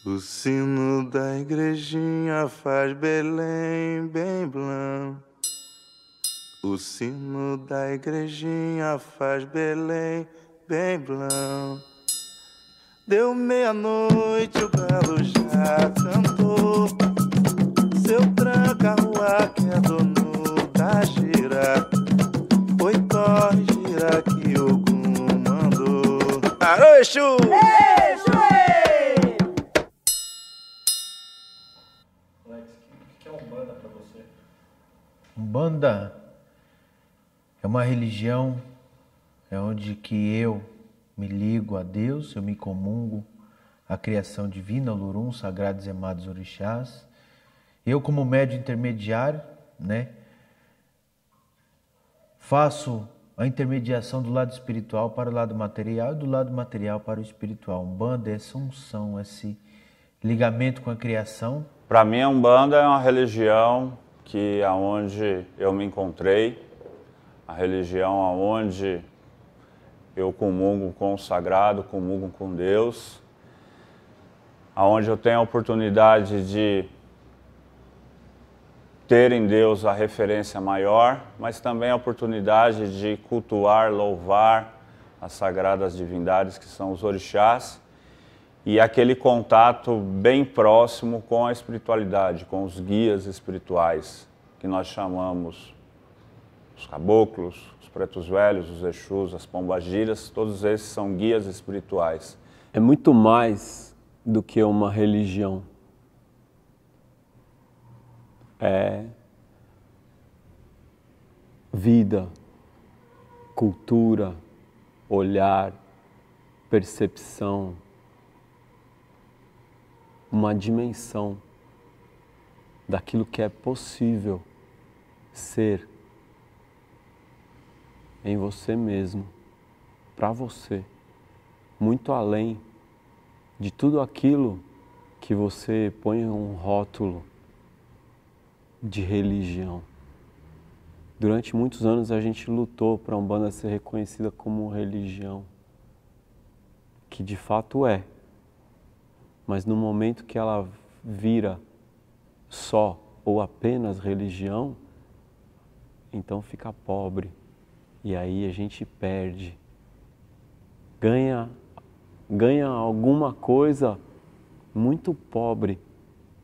O sino da igrejinha faz Belém bem blam. O sino da igrejinha faz Belém bem blam. Deu meia-noite, o galo já cantou. Seu tranca-rua que é dono da gira. Foi corre, gira que Ogum mandou. Arô, Exu! Exu! Alex, o que é Umbanda para você? Umbanda é uma religião, é onde que eu me ligo a Deus, eu me comungo à criação divina, Olorum, sagrados e amados orixás. Eu, como médium intermediário, faço a intermediação do lado espiritual para o lado material e do lado material para o espiritual. Umbanda é essa unção, esse ligamento com a criação. Para mim, a Umbanda é uma religião que aonde eu me encontrei, a religião aonde eu comungo com o sagrado, comungo com Deus, aonde eu tenho a oportunidade de ter em Deus a referência maior, mas também a oportunidade de cultuar, louvar as sagradas divindades que são os orixás e aquele contato bem próximo com a espiritualidade, com os guias espirituais, que nós chamamos os caboclos, os pretos velhos, os exus, as pombagiras, todos esses são guias espirituais. É muito mais do que uma religião. É vida, cultura, olhar, percepção, uma dimensão daquilo que é possível ser em você mesmo, para você, muito além de tudo aquilo que você põe um rótulo de religião. Durante muitos anos a gente lutou para a Umbanda ser reconhecida como religião, que de fato é, mas no momento que ela vira só ou apenas religião, então fica pobre e aí a gente perde, ganha alguma coisa muito pobre,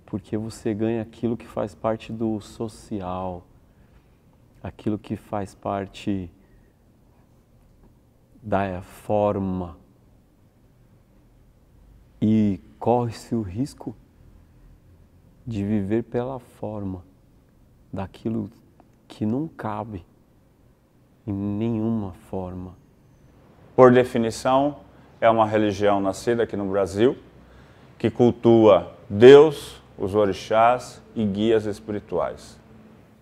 porque você ganha aquilo que faz parte do social, aquilo que faz parte da forma, e corre-se o risco de viver pela forma daquilo que não cabe em nenhuma forma. Por definição, é uma religião nascida aqui no Brasil, que cultua Deus, os orixás e guias espirituais.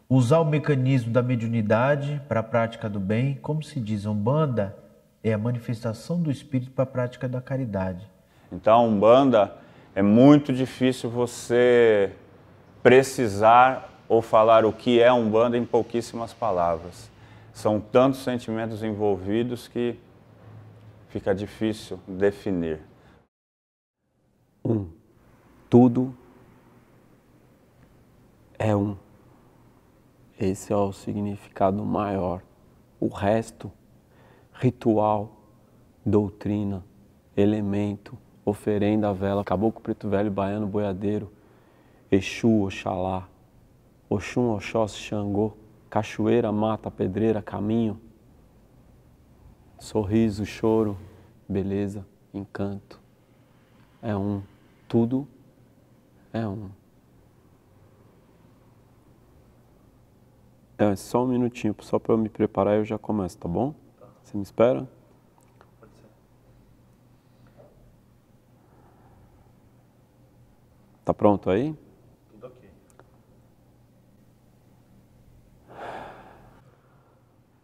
Usar o mecanismo da mediunidade para a prática do bem, como se diz, Umbanda é a manifestação do espírito para a prática da caridade. Então, Umbanda, é muito difícil você precisar ou falar o que é Umbanda em pouquíssimas palavras. São tantos sentimentos envolvidos que fica difícil definir. Tudo é um. Esse é o significado maior. O resto, ritual, doutrina, elemento, oferenda, vela, caboclo, preto velho, baiano, boiadeiro, Exu, Oxalá, Oxum, Oxóssi, Xangô, cachoeira, mata, pedreira, caminho, sorriso, choro, beleza, encanto. É um. Tudo é um. É só um minutinho, só para eu me preparar e eu já começo, tá bom? Você me espera? Pode ser. Tá pronto aí? Tudo ok.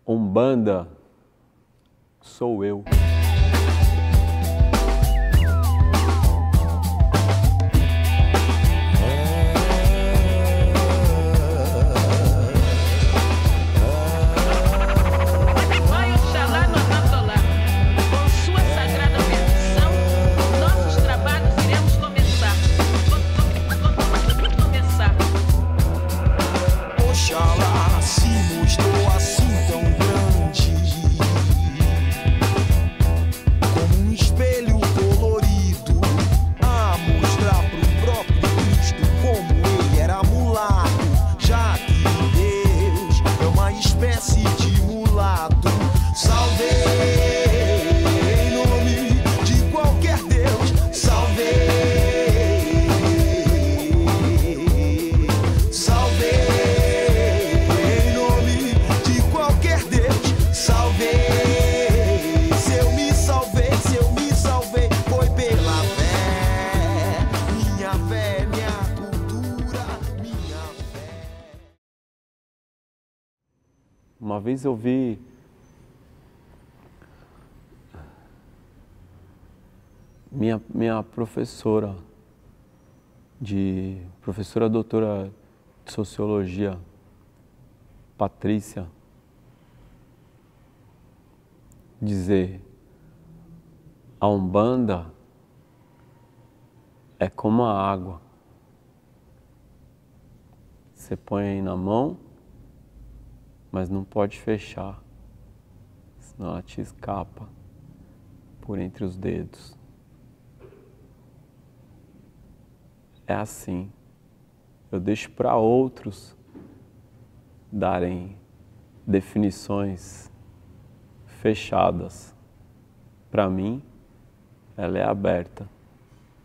Umbanda sou eu. Vai Oxalá no Amatolá. Com sua sagrada permissão, nossos trabalhos iremos começar. Uma vez eu vi minha professora doutora de Sociologia, Patrícia, dizer: a Umbanda é como a água. Você põe aí na mão, mas não pode fechar, senão ela te escapa por entre os dedos. É assim. Eu deixo para outros darem definições fechadas. Para mim, ela é aberta.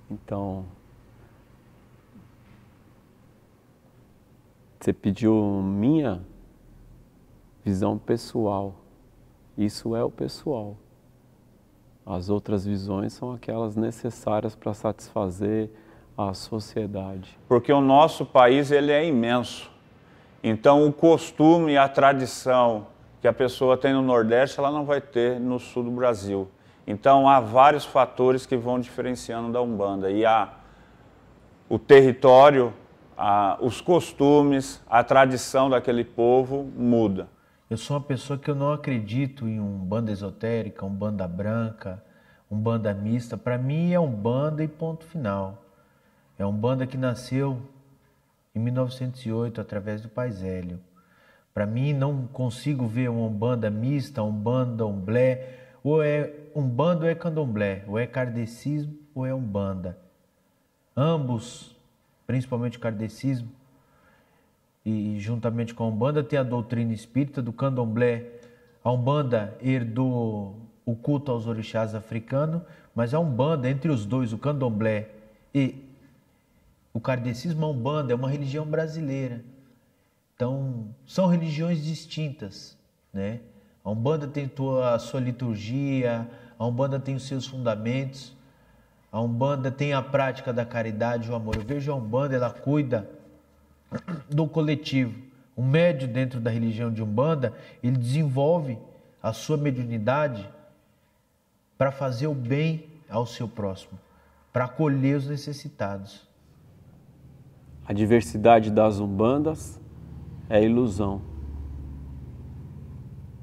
Então, você pediu minha visão pessoal. Isso é o pessoal. As outras visões são aquelas necessárias para satisfazer a sociedade. Porque o nosso país ele é imenso. Então o costume e a tradição que a pessoa tem no Nordeste, ela não vai ter no Sul do Brasil. Então há vários fatores que vão diferenciando da Umbanda. E o território, os costumes, a tradição daquele povo muda. Eu sou uma pessoa que eu não acredito em Umbanda esotérica, Umbanda branca, Umbanda mista. Para mim é Umbanda e ponto final. É uma Umbanda que nasceu em 1908 através do Pai Zélio. Para mim não consigo ver uma Umbanda mista, Umbanda, Umblé, ou é Umbanda ou é Candomblé, ou é kardecismo ou é Umbanda. Ambos, principalmente o kardecismo, e juntamente com a Umbanda tem a doutrina espírita do Candomblé. A Umbanda herdou o culto aos orixás africanos, mas a Umbanda, entre os dois, o Candomblé e o kardecismo, a Umbanda é uma religião brasileira. Então, são religiões distintas, né? A Umbanda tem a sua liturgia, a Umbanda tem os seus fundamentos, a Umbanda tem a prática da caridade e o amor. Eu vejo a Umbanda, ela cuida do coletivo. O médium dentro da religião de Umbanda, ele desenvolve a sua mediunidade para fazer o bem ao seu próximo, para acolher os necessitados. A diversidade das Umbandas é ilusão.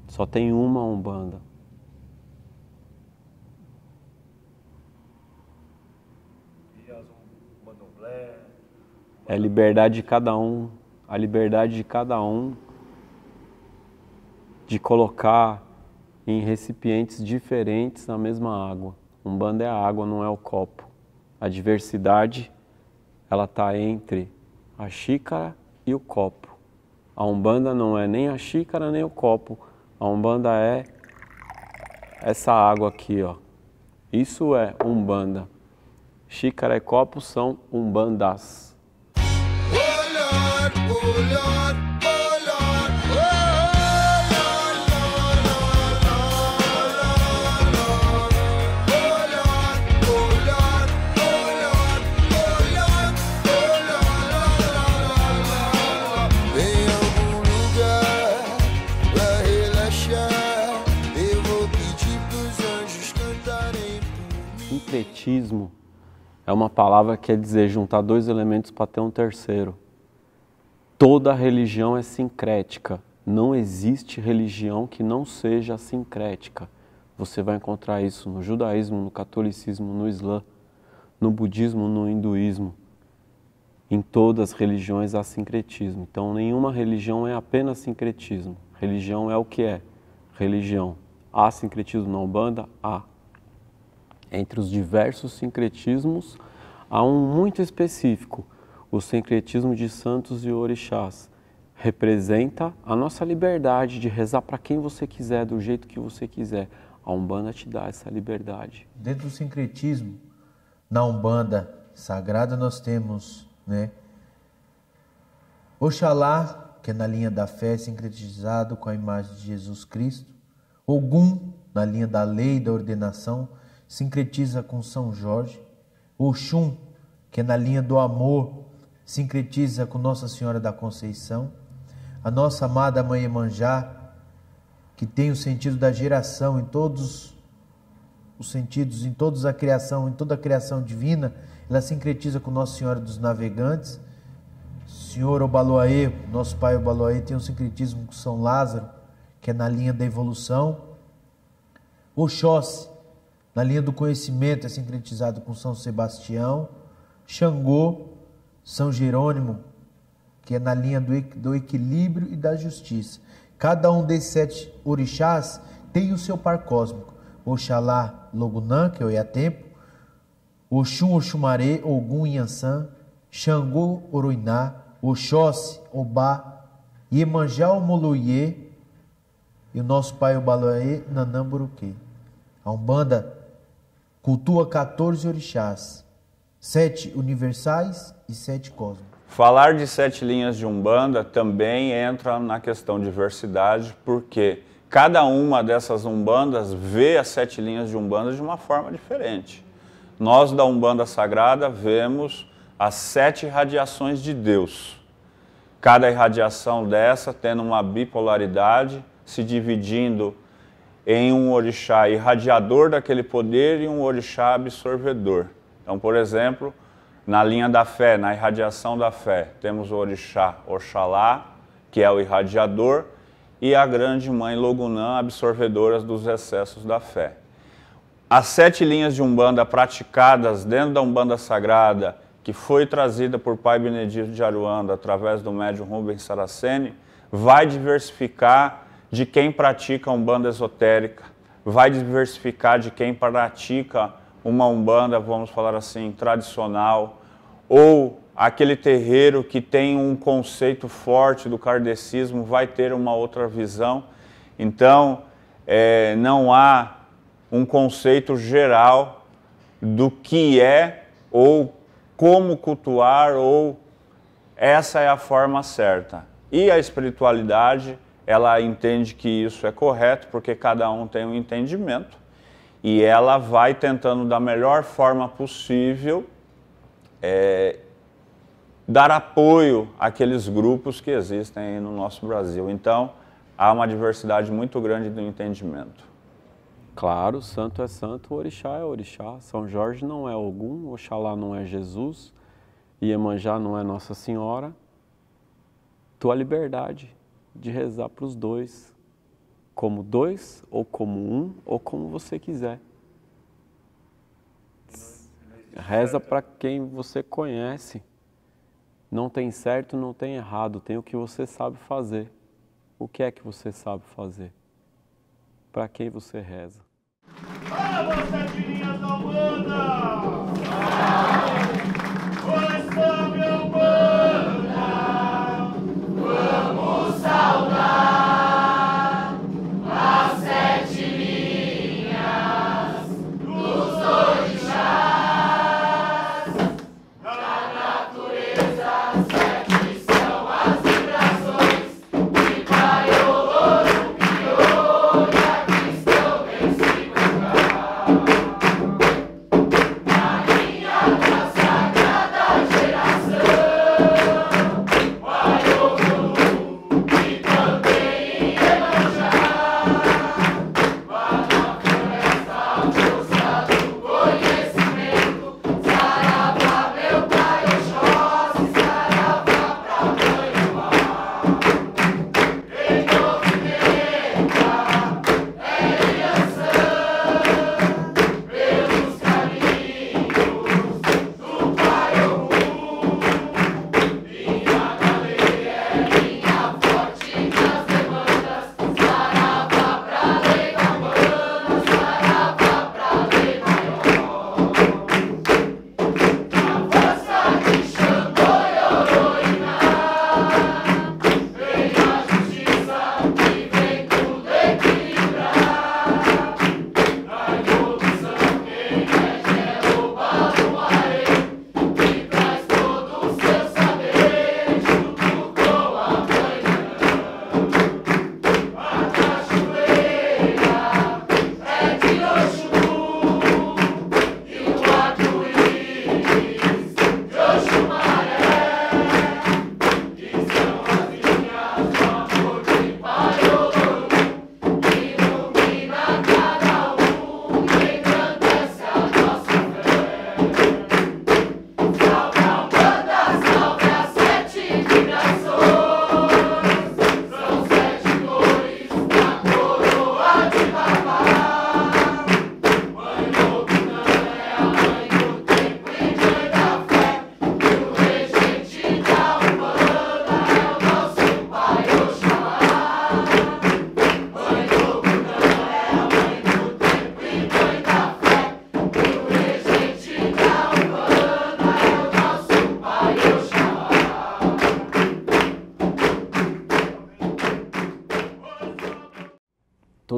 Só tem uma Umbanda. E as Umbandomblé? É a liberdade de cada um. A liberdade de cada um de colocar em recipientes diferentes a mesma água. Umbanda é a água, não é o copo. A diversidade, ela está entre a xícara e o copo. A Umbanda não é nem a xícara nem o copo. A Umbanda é essa água aqui, ó. Isso é Umbanda. Xícara e copo são Umbandas. Sincretismo é uma palavra que quer dizer juntar dois elementos para ter um terceiro. Toda religião é sincrética. Não existe religião que não seja sincrética. Você vai encontrar isso no judaísmo, no catolicismo, no islã, no budismo, no hinduísmo. Em todas as religiões há sincretismo. Então nenhuma religião é apenas sincretismo. Religião é o que é religião. Há sincretismo na Umbanda? Há. Entre os diversos sincretismos, há um muito específico, o sincretismo de santos e orixás. Representa a nossa liberdade de rezar para quem você quiser, do jeito que você quiser. A Umbanda te dá essa liberdade. Dentro do sincretismo, na Umbanda sagrada nós temos, né, Oxalá, que é na linha da fé, sincretizado com a imagem de Jesus Cristo. Ogum, na linha da lei e da ordenação, sincretiza com São Jorge. Oxum, que é na linha do amor, sincretiza com Nossa Senhora da Conceição. A nossa amada Mãe Iemanjá, que tem o sentido da geração em todos os sentidos, em toda a criação divina, ela sincretiza com Nossa Senhora dos Navegantes. Senhor Obaloaê, nosso pai Obaloaê, tem um sincretismo com São Lázaro, que é na linha da evolução. Oxóssi, na linha do conhecimento, é sincretizado com São Sebastião. Xangô, São Jerônimo, que é na linha do equilíbrio e da justiça. Cada um desses 7 orixás tem o seu par cósmico. Oxalá Logunã, que é o Iatempo, Oxum Oxumaré, Ogum Yansan, Xangô Oroiná, Oxóssi, Obá, Iemanjá Omoloiê e o nosso pai Obaloaê, Nanamburuquê. A Umbanda cultua 14 orixás, 7 universais e 7 cósmicos. Falar de 7 linhas de Umbanda também entra na questão de diversidade, porque cada uma dessas Umbandas vê as 7 linhas de Umbanda de uma forma diferente. Nós da Umbanda Sagrada vemos as 7 irradiações de Deus. Cada irradiação dessa tendo uma bipolaridade, se dividindo em um orixá irradiador daquele poder e um orixá absorvedor. Então, por exemplo, na linha da fé, na irradiação da fé, temos o orixá Oxalá, que é o irradiador, e a grande mãe Logunã, absorvedoras dos excessos da fé. As 7 linhas de Umbanda praticadas dentro da Umbanda Sagrada, que foi trazida por Pai Benedito de Aruanda através do médium Rubens Saraceni, vai diversificar de quem pratica Umbanda esotérica, vai diversificar de quem pratica uma Umbanda, vamos falar assim, tradicional, ou aquele terreiro que tem um conceito forte do kardecismo vai ter uma outra visão. Então, não há um conceito geral do que é ou como cultuar, ou essa é a forma certa. E a espiritualidade, ela entende que isso é correto, porque cada um tem um entendimento, e ela vai tentando da melhor forma possível dar apoio àqueles grupos que existem aí no nosso Brasil. Então, há uma diversidade muito grande do entendimento. Claro, santo é santo, orixá é orixá. São Jorge não é Ogum, Oxalá não é Jesus, Iemanjá não é Nossa Senhora. Tua liberdade de rezar para os dois, como dois, ou como um, ou como você quiser. Reza para quem você conhece. Não tem certo, não tem errado, tem o que você sabe fazer. O que é que você sabe fazer? Para quem você reza? Vamos, 7 linhas da Umbanda! Pois salve a Umbanda! Vamos saudar as 7 linhas dos orixás. Da natureza, 7 são as vibrações de Pai Oloro, Pior, a Cristão,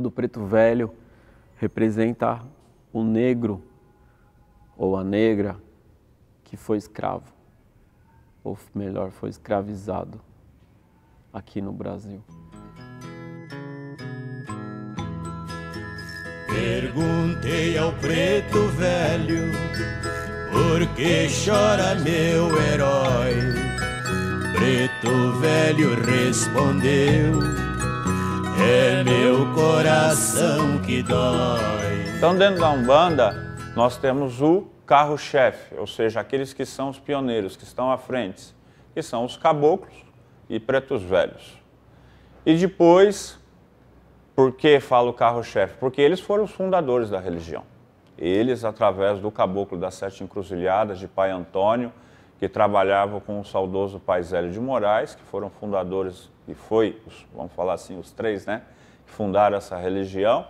do preto velho representa o negro ou a negra que foi escravo, ou melhor, foi escravizado aqui no Brasil. Perguntei ao preto velho, por que chora meu herói? Preto velho respondeu, é meu coração que dói. Então, dentro da Umbanda, nós temos o carro-chefe, ou seja, aqueles que são os pioneiros, que estão à frente, que são os caboclos e pretos velhos. E depois, por que falo carro-chefe? Porque eles foram os fundadores da religião. Eles, através do caboclo das Sete Encruzilhadas, de Pai Antônio, que trabalhava com o saudoso Pai Zélio de Moraes, que foram fundadores, e foi, vamos falar assim, os três, né, que fundaram essa religião.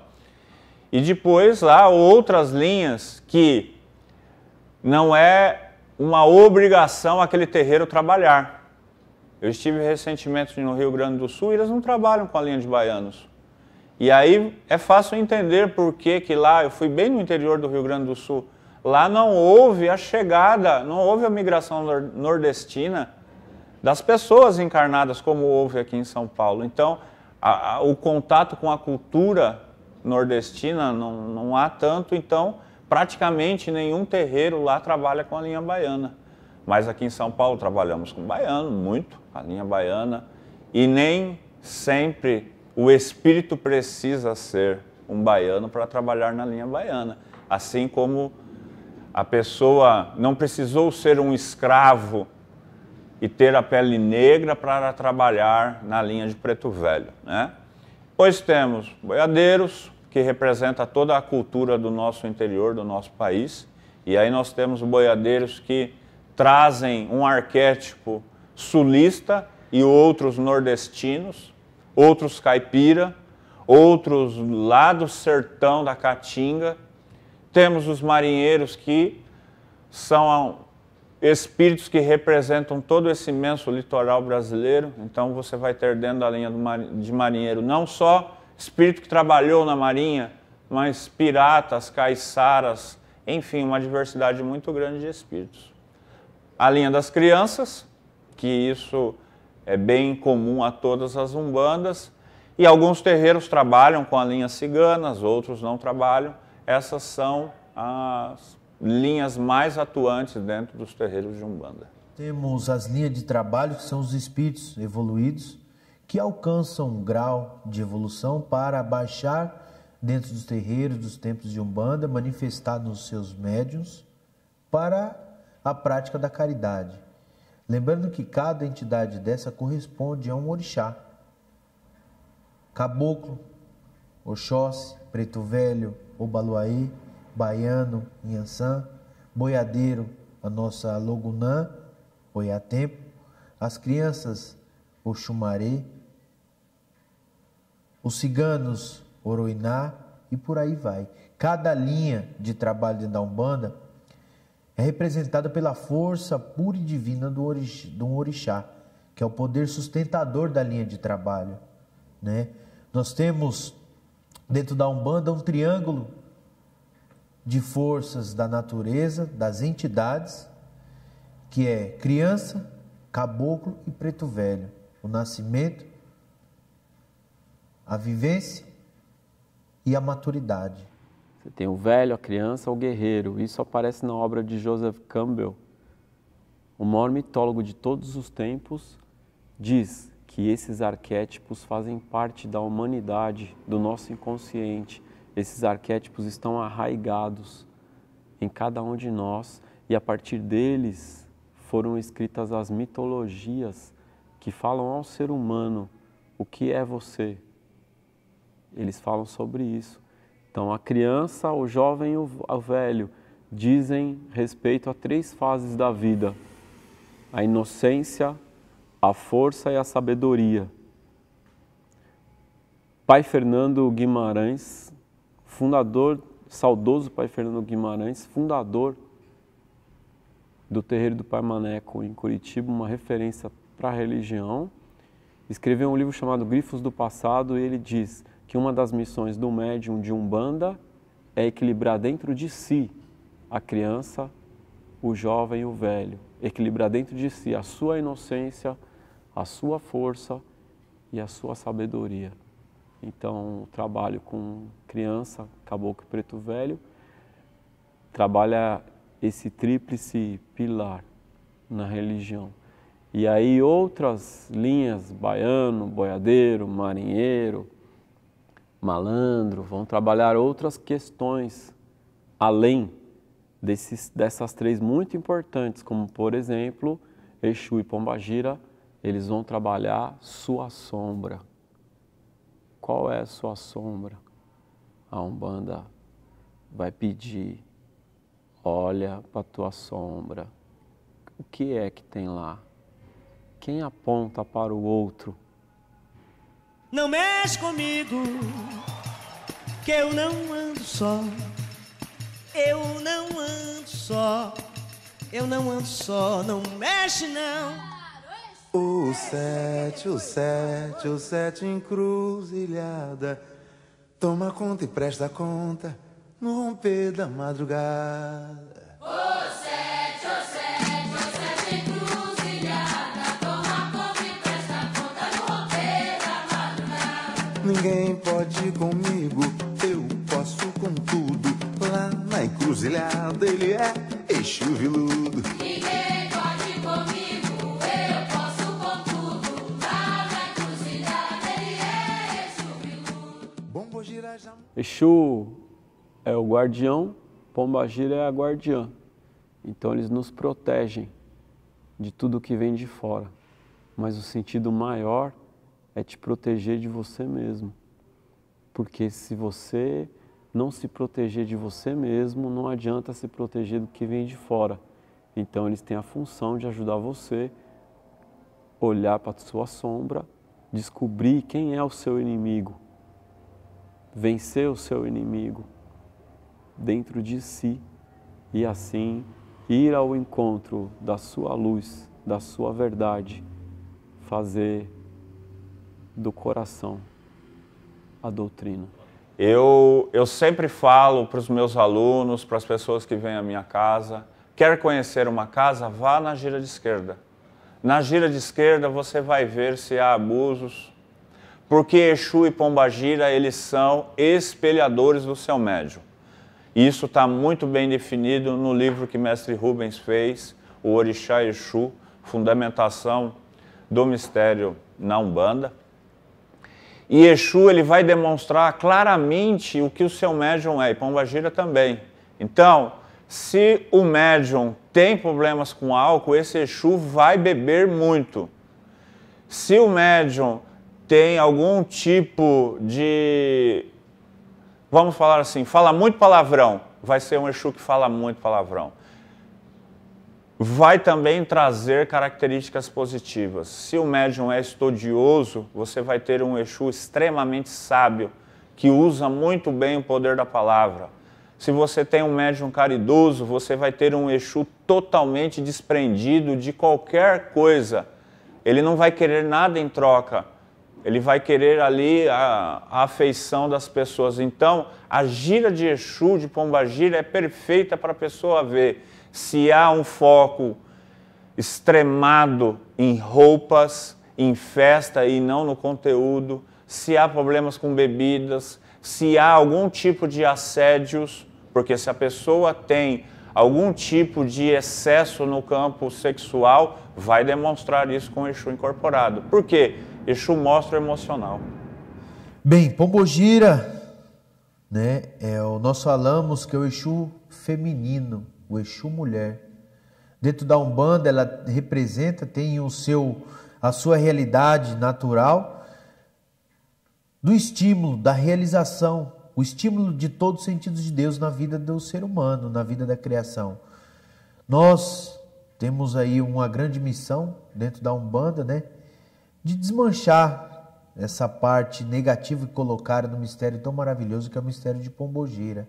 E depois lá outras linhas que não é uma obrigação aquele terreiro trabalhar. Eu estive recentemente no Rio Grande do Sul e eles não trabalham com a linha de baianos. E aí é fácil entender por que lá, eu fui bem no interior do Rio Grande do Sul, lá não houve a chegada, não houve a migração nordestina das pessoas encarnadas como houve aqui em São Paulo. Então, o contato com a cultura nordestina não há tanto, então praticamente nenhum terreiro lá trabalha com a linha baiana. Mas aqui em São Paulo trabalhamos com baiano, muito, a linha baiana, e nem sempre o espírito precisa ser um baiano para trabalhar na linha baiana. Assim como a pessoa não precisou ser um escravo e ter a pele negra para trabalhar na linha de preto velho, né? Pois temos boiadeiros, que representa toda a cultura do nosso interior, do nosso país. E aí nós temos boiadeiros que trazem um arquétipo sulista e outros nordestinos, outros caipira, outros lá do sertão da Caatinga. Temos os marinheiros que são espíritos que representam todo esse imenso litoral brasileiro. Então você vai ter dentro da linha de marinheiro não só espírito que trabalhou na marinha, mas piratas, caiçaras, enfim, uma diversidade muito grande de espíritos. A linha das crianças, que isso é bem comum a todas as umbandas, e alguns terreiros trabalham com a linha cigana, outros não trabalham. Essas são as linhas mais atuantes dentro dos terreiros de Umbanda. Temos as linhas de trabalho, que são os espíritos evoluídos, que alcançam um grau de evolução para baixar dentro dos terreiros, dos templos de Umbanda, manifestar nos seus médiuns para a prática da caridade. Lembrando que cada entidade dessa corresponde a um orixá. Caboclo, Oxóssi, Preto Velho, Obaluaê, Baiano, Inhansã, Boiadeiro, a nossa Logunã, Oiatempo, as crianças, Oxumaré, os ciganos, Oroiná, e por aí vai. Cada linha de trabalho da Umbanda é representada pela força pura e divina do orixá, que é o poder sustentador da linha de trabalho, né? Nós temos dentro da Umbanda um triângulo de forças da natureza, das entidades, que é criança, caboclo e preto velho. O nascimento, a vivência e a maturidade. Você tem o velho, a criança, o guerreiro. Isso aparece na obra de Joseph Campbell. O maior mitólogo de todos os tempos diz que esses arquétipos fazem parte da humanidade, do nosso inconsciente. Esses arquétipos estão arraigados em cada um de nós e a partir deles foram escritas as mitologias que falam ao ser humano o que é você. Eles falam sobre isso. Então a criança, o jovem e o velho dizem respeito a 3 fases da vida: a inocência, a força e a sabedoria. Pai Fernando Guimarães, fundador, saudoso Pai Fernando Guimarães, fundador do terreiro do Pai Maneco em Curitiba, uma referência para a religião, escreveu um livro chamado Grifos do Passado e ele diz: que uma das missões do médium de Umbanda é equilibrar dentro de si a criança, o jovem e o velho. Equilibrar dentro de si a sua inocência, a sua força e a sua sabedoria. Então, o trabalho com criança, caboclo e preto velho, trabalha esse tríplice pilar na religião. E aí outras linhas, baiano, boiadeiro, marinheiro, malandro, vão trabalhar outras questões além dessas três muito importantes, como por exemplo, Exu e Pombagira, eles vão trabalhar sua sombra. Qual é a sua sombra? A Umbanda vai pedir, olha para a tua sombra, o que é que tem lá? Quem aponta para o outro? Não mexe comigo, que eu não ando só. Eu não ando só, eu não ando só, não mexe não. O sete encruzilhada. Toma conta e presta conta no romper da madrugada. O sete encruzilhada. Toma conta e presta conta no romper da madrugada. Ninguém pode ir comigo, eu posso com tudo. Lá na encruzilhada ele é Exu Viludo. Ninguém pode ir comigo, eu posso com tudo. Lá na encruzilhada ele é Exu Viludo. Pombagira já... Exu é o guardião, Pombagira é a guardiã. Então eles nos protegem de tudo que vem de fora. Mas o sentido maior é te proteger de você mesmo. Porque se você não se proteger de você mesmo, não adianta se proteger do que vem de fora. Então eles têm a função de ajudar você a olhar para a sua sombra, descobrir quem é o seu inimigo, vencer o seu inimigo dentro de si e assim ir ao encontro da sua luz, da sua verdade, fazer do coração a doutrina. Eu sempre falo para os meus alunos, para as pessoas que vêm à minha casa, quer conhecer uma casa, vá na gira de esquerda. Na gira de esquerda você vai ver se há abusos, porque Exu e Pombagira, eles são espelhadores do seu médium. Isso está muito bem definido no livro que Mestre Rubens fez, o Orixá Exu, Fundamentação do Mistério na Umbanda. E Exu ele vai demonstrar claramente o que o seu médium é, e Pombagira também. Então, se o médium tem problemas com álcool, esse Exu vai beber muito. Se o médium tem algum tipo de, vamos falar assim, fala muito palavrão, vai ser um Exu que fala muito palavrão. Vai também trazer características positivas. Se o médium é estudioso, você vai ter um Exu extremamente sábio, que usa muito bem o poder da palavra. Se você tem um médium caridoso, você vai ter um Exu totalmente desprendido de qualquer coisa. Ele não vai querer nada em troca. Ele vai querer ali a afeição das pessoas. Então, a gira de Exu, de Pombagira, é perfeita para a pessoa ver se há um foco extremado em roupas, em festa e não no conteúdo, se há problemas com bebidas, se há algum tipo de assédios, porque se a pessoa tem algum tipo de excesso no campo sexual, vai demonstrar isso com o Exu incorporado. Por quê? Exu mostra o emocional. Bem, Pombagira, né, nós falamos que é o Exu feminino, o Exu mulher. Dentro da Umbanda, ela representa, tem a sua realidade natural do estímulo, da realização, o estímulo de todos os sentidos de Deus na vida do ser humano, na vida da criação. Nós temos aí uma grande missão dentro da Umbanda, né, de desmanchar essa parte negativa que colocaram no mistério tão maravilhoso que é o mistério de Pombagira.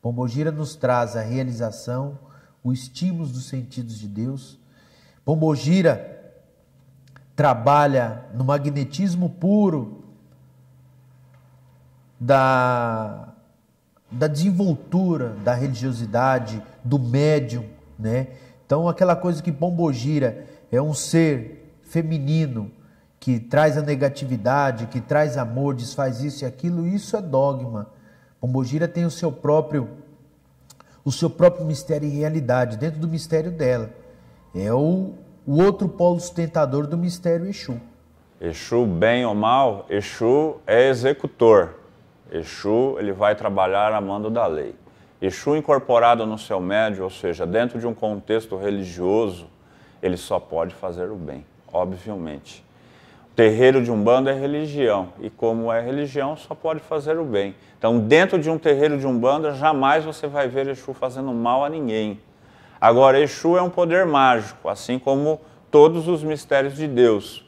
Pombagira nos traz a realização, o estímulo dos sentidos de Deus. Pombagira trabalha no magnetismo puro da desenvoltura da religiosidade, do médium, né? Então, aquela coisa que Pombogira é um ser feminino que traz a negatividade, que traz amor, desfaz isso e aquilo, isso é dogma. Pombogira tem o seu próprio mistério e realidade dentro do mistério dela. É o outro polo sustentador do mistério Exu. Exu, bem ou mal, Exu é executor. Exu, ele vai trabalhar a mando da lei. Exu incorporado no seu médium, ou seja, dentro de um contexto religioso, ele só pode fazer o bem, obviamente. O terreiro de Umbanda é religião, e como é religião, só pode fazer o bem. Então, dentro de um terreiro de Umbanda, jamais você vai ver Exu fazendo mal a ninguém. Agora, Exu é um poder mágico, assim como todos os mistérios de Deus.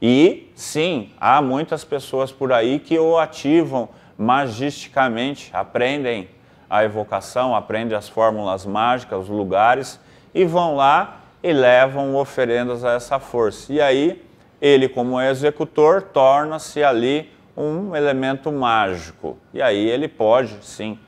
E, sim, há muitas pessoas por aí que o ativam magisticamente, aprendem a evocação, aprendem as fórmulas mágicas, os lugares, e vão lá e levam oferendas a essa força. E aí, ele, como executor, torna-se ali um elemento mágico. E aí ele pode, sim,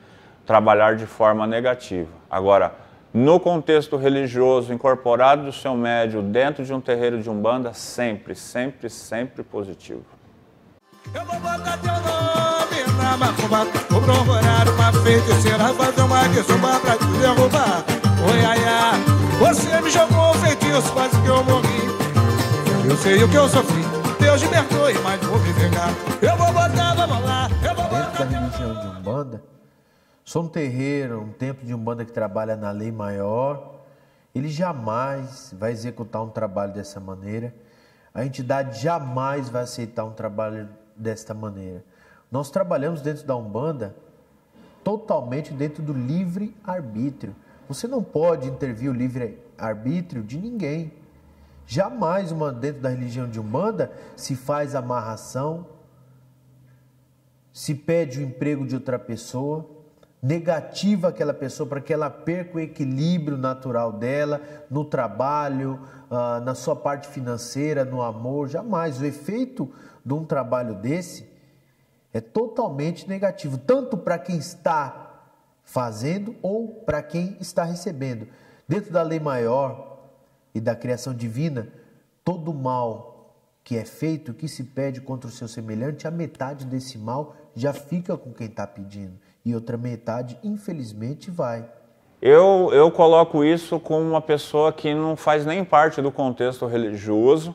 trabalhar de forma negativa. Agora, no contexto religioso, incorporado do seu médium, dentro de um terreiro de Umbanda, sempre, sempre, sempre positivo. Eu vou botar teu nome na macumba, vou procurar uma feiticeira, fazer uma guiçuba pra te derrubar. Oi, ai, ai, você me jogou um feitiço, quase que eu morri. Eu sei o que eu sofri, Deus me perdoe, mas vou me vingar. Eu vou botar, vamos lá, eu vou botar. Dentro da religião de Umbanda, sou um terreiro, um templo de Umbanda que trabalha na lei maior, ele jamais vai executar um trabalho dessa maneira. A entidade jamais vai aceitar um trabalho desta maneira. Nós trabalhamos dentro da Umbanda totalmente dentro do livre-arbítrio. Você não pode intervir o livre-arbítrio de ninguém. Jamais dentro da religião de Umbanda se faz amarração, se pede o emprego de outra pessoa, negativa aquela pessoa para que ela perca o equilíbrio natural dela no trabalho, na sua parte financeira, no amor. Jamais. O efeito de um trabalho desse é totalmente negativo, tanto para quem está fazendo ou para quem está recebendo. Dentro da lei maior e da criação divina, todo mal que é feito, que se pede contra o seu semelhante, a metade desse mal já fica com quem está pedindo. E outra metade, infelizmente, vai. Eu coloco isso como uma pessoa que não faz nem parte do contexto religioso,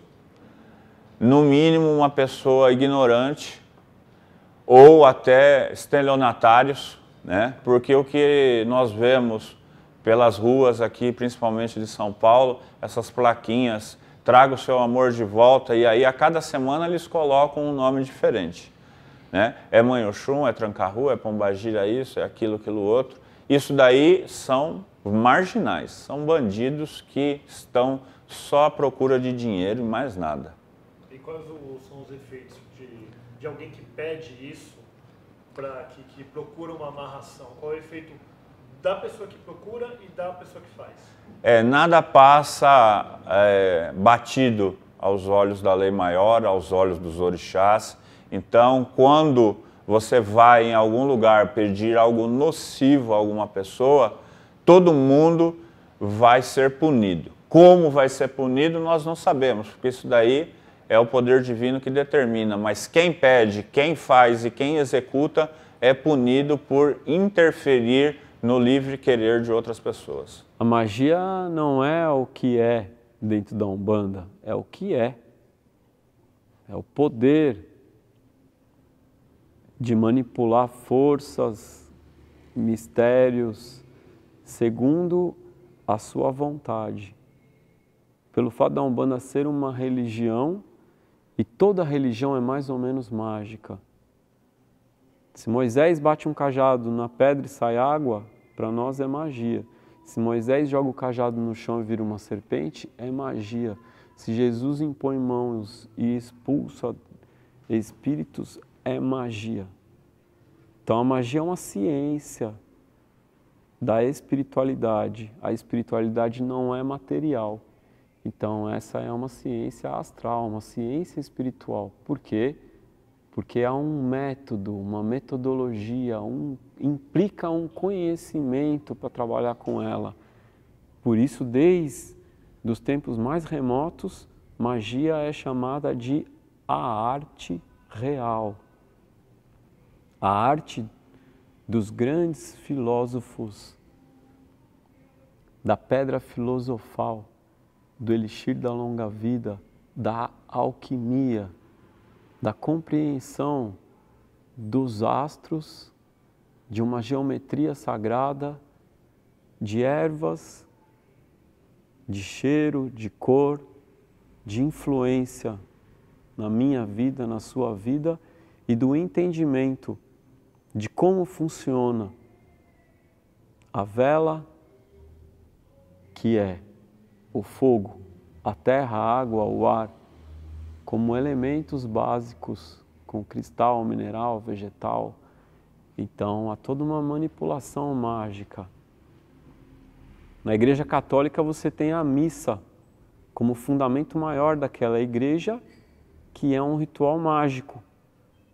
no mínimo uma pessoa ignorante ou até estelionatários, né? Porque o que nós vemos pelas ruas aqui, principalmente de São Paulo, essas plaquinhas, traga o seu amor de volta, e aí a cada semana eles colocam um nome diferente. Né? É Mãe Oxum, é Tranca-Rua, é Pombagira isso, é aquilo, aquilo outro. Isso daí são marginais, são bandidos que estão só à procura de dinheiro e mais nada. E quais são os efeitos de alguém que pede isso, que procura uma amarração? Qual é o efeito da pessoa que procura e da pessoa que faz? Nada passa batido aos olhos da lei maior, aos olhos dos orixás. Então, quando você vai em algum lugar pedir algo nocivo a alguma pessoa, todo mundo vai ser punido. Como vai ser punido, nós não sabemos, porque isso daí é o poder divino que determina. Mas quem pede, quem faz e quem executa é punido por interferir no livre querer de outras pessoas. A magia não é o que é dentro da Umbanda, é o que é. É o poder de manipular forças, mistérios, segundo a sua vontade. Pelo fato da Umbanda ser uma religião, e toda religião é mais ou menos mágica. Se Moisés bate um cajado na pedra e sai água, para nós é magia. Se Moisés joga o cajado no chão e vira uma serpente, é magia. Se Jesus impõe mãos e expulsa espíritos, é magia. Então a magia é uma ciência da espiritualidade. A espiritualidade não é material. Então essa é uma ciência astral, uma ciência espiritual. Por quê? porque há um método, uma metodologia, implica um conhecimento para trabalhar com ela. Por isso, desde os tempos mais remotos, magia é chamada de a arte real. A arte dos grandes filósofos, da pedra filosofal, do elixir da longa vida, da alquimia, da compreensão dos astros, de uma geometria sagrada, de ervas, de cheiro, de cor, de influência na minha vida, na sua vida, e do entendimento de como funciona a vela, que é o fogo, a terra, a água, o ar, como elementos básicos, com cristal, mineral, vegetal. Então, há toda uma manipulação mágica. Na Igreja Católica você tem a missa como fundamento maior daquela igreja, que é um ritual mágico.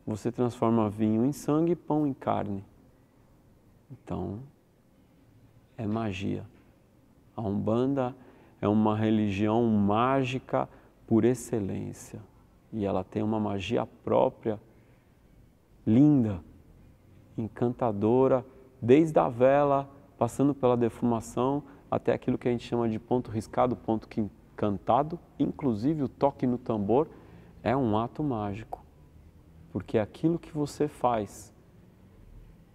Você transforma vinho em sangue e pão em carne. Então, é magia. A Umbanda é uma religião mágica por excelência. E ela tem uma magia própria, linda, encantadora, desde a vela, passando pela defumação, até aquilo que a gente chama de ponto riscado, ponto encantado. Inclusive o toque no tambor é um ato mágico. Porque aquilo que você faz,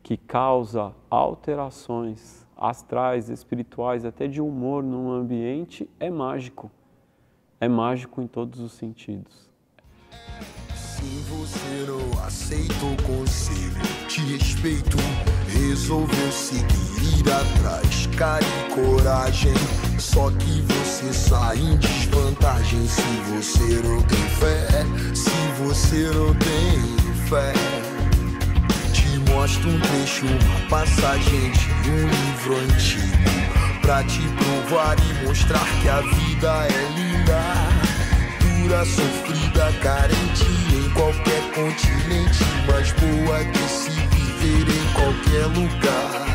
que causa alterações astrais, espirituais, até de humor num ambiente, é mágico. É mágico em todos os sentidos. Se você não aceita o conselho, te respeito, resolveu seguir, ir atrás, cara e coragem. Só que você sai em desvantagem se você não tem fé, se você não tem fé. Te mostro um trecho, uma passagem de um livro antigo, pra te provar e mostrar que a vida é linda, dura, sofrida, carente em qualquer continente, mas boa de se viver em qualquer lugar.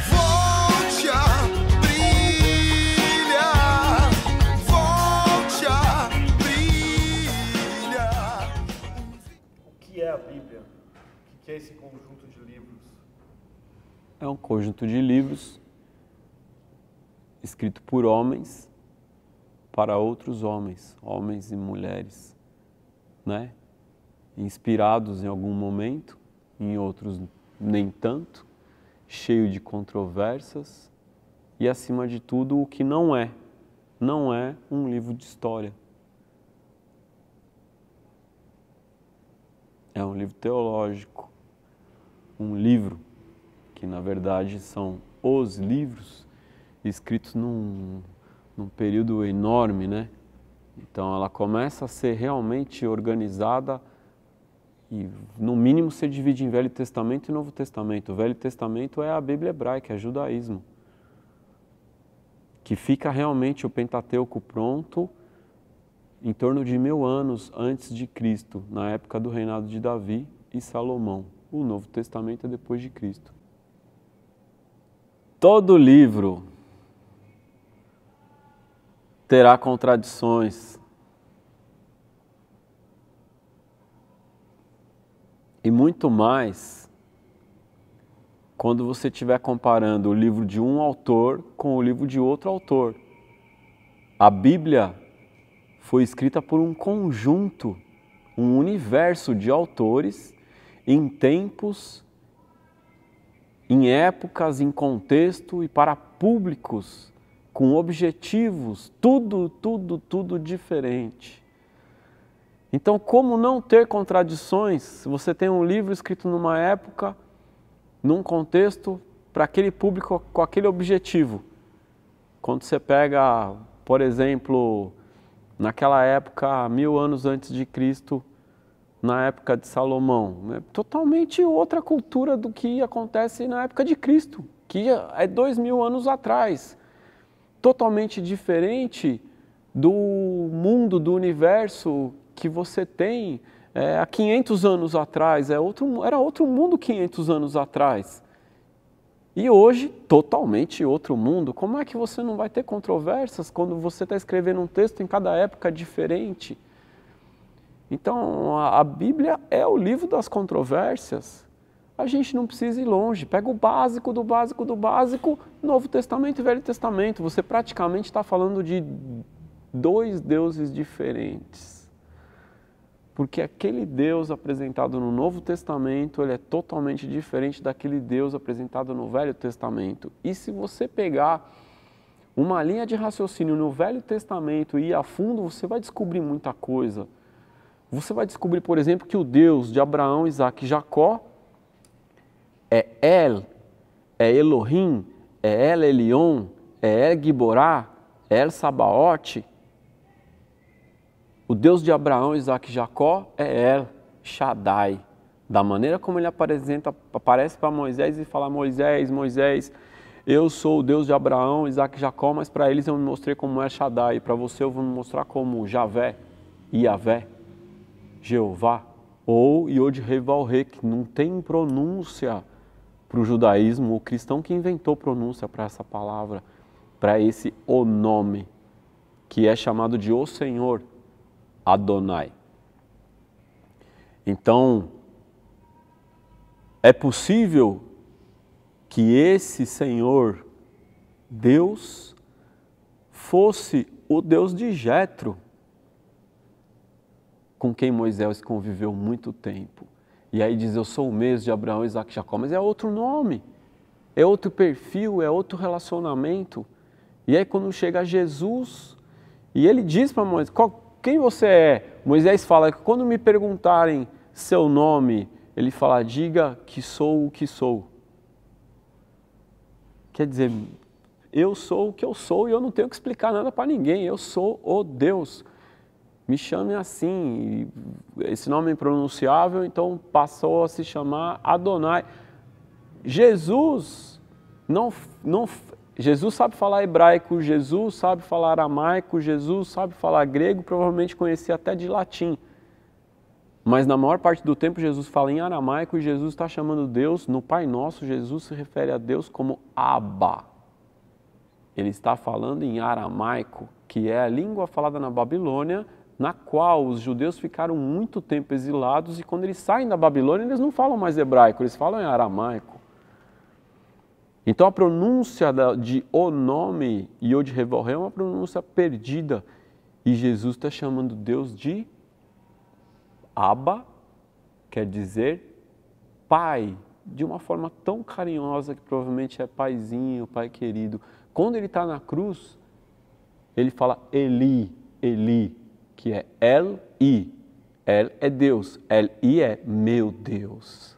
Volte a brilhar, volte a brilhar. O que é a Bíblia? O que é esse conjunto de livros? É um conjunto de livros escrito por homens para outros homens, homens e mulheres, né? Inspirados em algum momento, em outros nem tanto, cheio de controvérsias e, acima de tudo, o que não é um livro de história. É um livro teológico, um livro que, na verdade, são os livros escritos num período enorme, né? Então ela começa a ser realmente organizada e, no mínimo, se divide em Velho Testamento e Novo Testamento. O Velho Testamento é a Bíblia hebraica, é judaísmo, que fica realmente o Pentateuco pronto em torno de 1000 anos antes de Cristo, na época do reinado de Davi e Salomão. O Novo Testamento é depois de Cristo. Todo livro terá contradições. E muito mais quando você estiver comparando o livro de um autor com o livro de outro autor. A Bíblia foi escrita por um conjunto, um universo de autores em tempos, em épocas, em contexto e para públicos com objetivos, tudo diferente. Então, como não ter contradições se você tem um livro escrito numa época, num contexto, para aquele público, com aquele objetivo? Quando você pega, por exemplo, naquela época, 1000 anos antes de Cristo, na época de Salomão, é totalmente outra cultura do que acontece na época de Cristo, que é 2000 anos atrás. Totalmente diferente do mundo, do universo que você tem há 500 anos atrás, era outro mundo 500 anos atrás. E hoje, totalmente outro mundo. Como é que você não vai ter controvérsias quando você está escrevendo um texto em cada época diferente? Então, a Bíblia é o livro das controvérsias. A gente não precisa ir longe. Pega o básico do básico do básico, Novo Testamento e Velho Testamento. Você praticamente está falando de dois deuses diferentes. Porque aquele Deus apresentado no Novo Testamento, ele é totalmente diferente daquele Deus apresentado no Velho Testamento. E se você pegar uma linha de raciocínio no Velho Testamento e ir a fundo, você vai descobrir muita coisa. Você vai descobrir, por exemplo, que o Deus de Abraão, Isaac e Jacó é El, é Elohim, é El Elyon, é El Giborá, é El Sabaote. O Deus de Abraão, Isaac e Jacó é El Shaddai. Da maneira como ele aparece para Moisés e fala: Moisés, Moisés, eu sou o Deus de Abraão, Isaac e Jacó, mas para eles eu me mostrei como El Shaddai. Para você eu vou me mostrar como Javé, Iavé, Jeová, ou Yod-Heh-Vav-Heh, que não tem pronúncia para o judaísmo. O cristão que inventou pronúncia para essa palavra, para esse o nome, que é chamado de o Senhor, Adonai. Então, é possível que esse Senhor, Deus, fosse o Deus de Jetro, com quem Moisés conviveu muito tempo. E aí diz: eu sou o mesmo de Abraão, Isaac e Jacó, mas é outro nome, é outro perfil, é outro relacionamento. E aí quando chega Jesus, e ele diz para Moisés: quem você é? Moisés fala que quando me perguntarem seu nome, ele fala: diga que sou o que sou. Quer dizer, eu sou o que eu sou e eu não tenho que explicar nada para ninguém, eu sou o Deus. Me chame assim. Esse nome é impronunciável, então passou a se chamar Adonai. Jesus sabe falar hebraico, Jesus sabe falar aramaico, Jesus sabe falar grego, provavelmente conhecia até de latim. Mas na maior parte do tempo Jesus fala em aramaico e Jesus está chamando Deus, no Pai Nosso, Jesus se refere a Deus como Abba. Ele está falando em aramaico, que é a língua falada na Babilônia, na qual os judeus ficaram muito tempo exilados, e quando eles saem da Babilônia, eles não falam mais hebraico, eles falam em aramaico. Então a pronúncia de o nome Yod-Heh-Vav-Heh é uma pronúncia perdida, e Jesus está chamando Deus de Abba, quer dizer pai, de uma forma tão carinhosa que provavelmente é paizinho, pai querido. Quando ele está na cruz, ele fala Eli, Eli, que é El-I. El é Deus, El-I é meu Deus.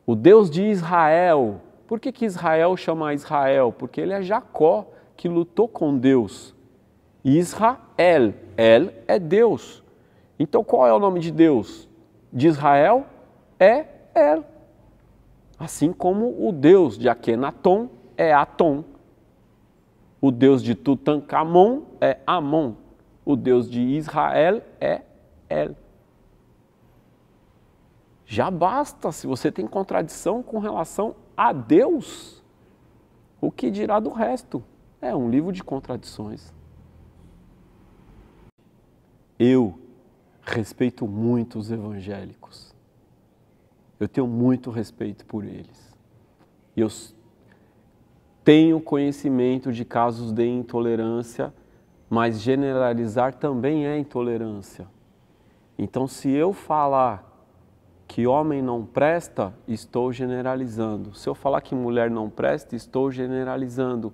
O Deus de Israel. Por que Israel chama Israel? Porque ele é Jacó, que lutou com Deus. Israel, El é Deus. Então qual é o nome de Deus? De Israel é El. Assim como o Deus de Akenaton é Atom. O Deus de Tutankhamon é Amon. O Deus de Israel é El. Já basta, se você tem contradição com relação a Deus, o que dirá do resto? É um livro de contradições. Eu respeito muito os evangélicos. Eu tenho muito respeito por eles. Eu tenho conhecimento de casos de intolerância, mas generalizar também é intolerância. Então, se eu falar que homem não presta, estou generalizando. Se eu falar que mulher não presta, estou generalizando.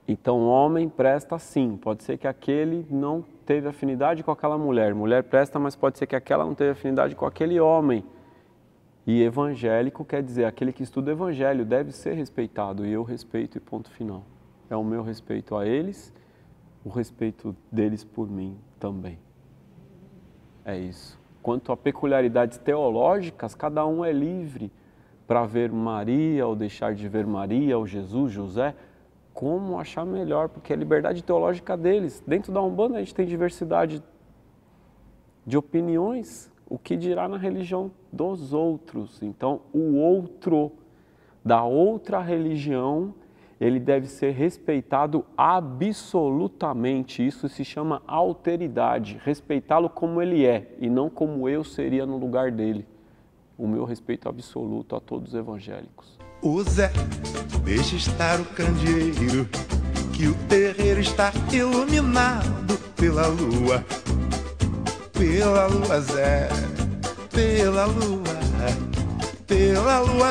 Então, homem presta sim. Pode ser que aquele não teve afinidade com aquela mulher. Mulher presta, mas pode ser que aquela não teve afinidade com aquele homem. E evangélico quer dizer, aquele que estuda o evangelho deve ser respeitado. E eu respeito e ponto final. É o meu respeito a eles, o respeito deles por mim também. É isso. Quanto a peculiaridades teológicas, cada um é livre para ver Maria ou deixar de ver Maria, ou Jesus, José, como achar melhor, porque é a liberdade teológica deles. Dentro da Umbanda a gente tem diversidade de opiniões, o que dirá na religião dos outros. Então, o outro da outra religião, ele deve ser respeitado absolutamente. Isso se chama alteridade, respeitá-lo como ele é e não como eu seria no lugar dele. O meu respeito absoluto a todos os evangélicos. O Zé, deixa estar o candeeiro, que o terreiro está iluminado pela lua. Pela lua, Zé, pela lua,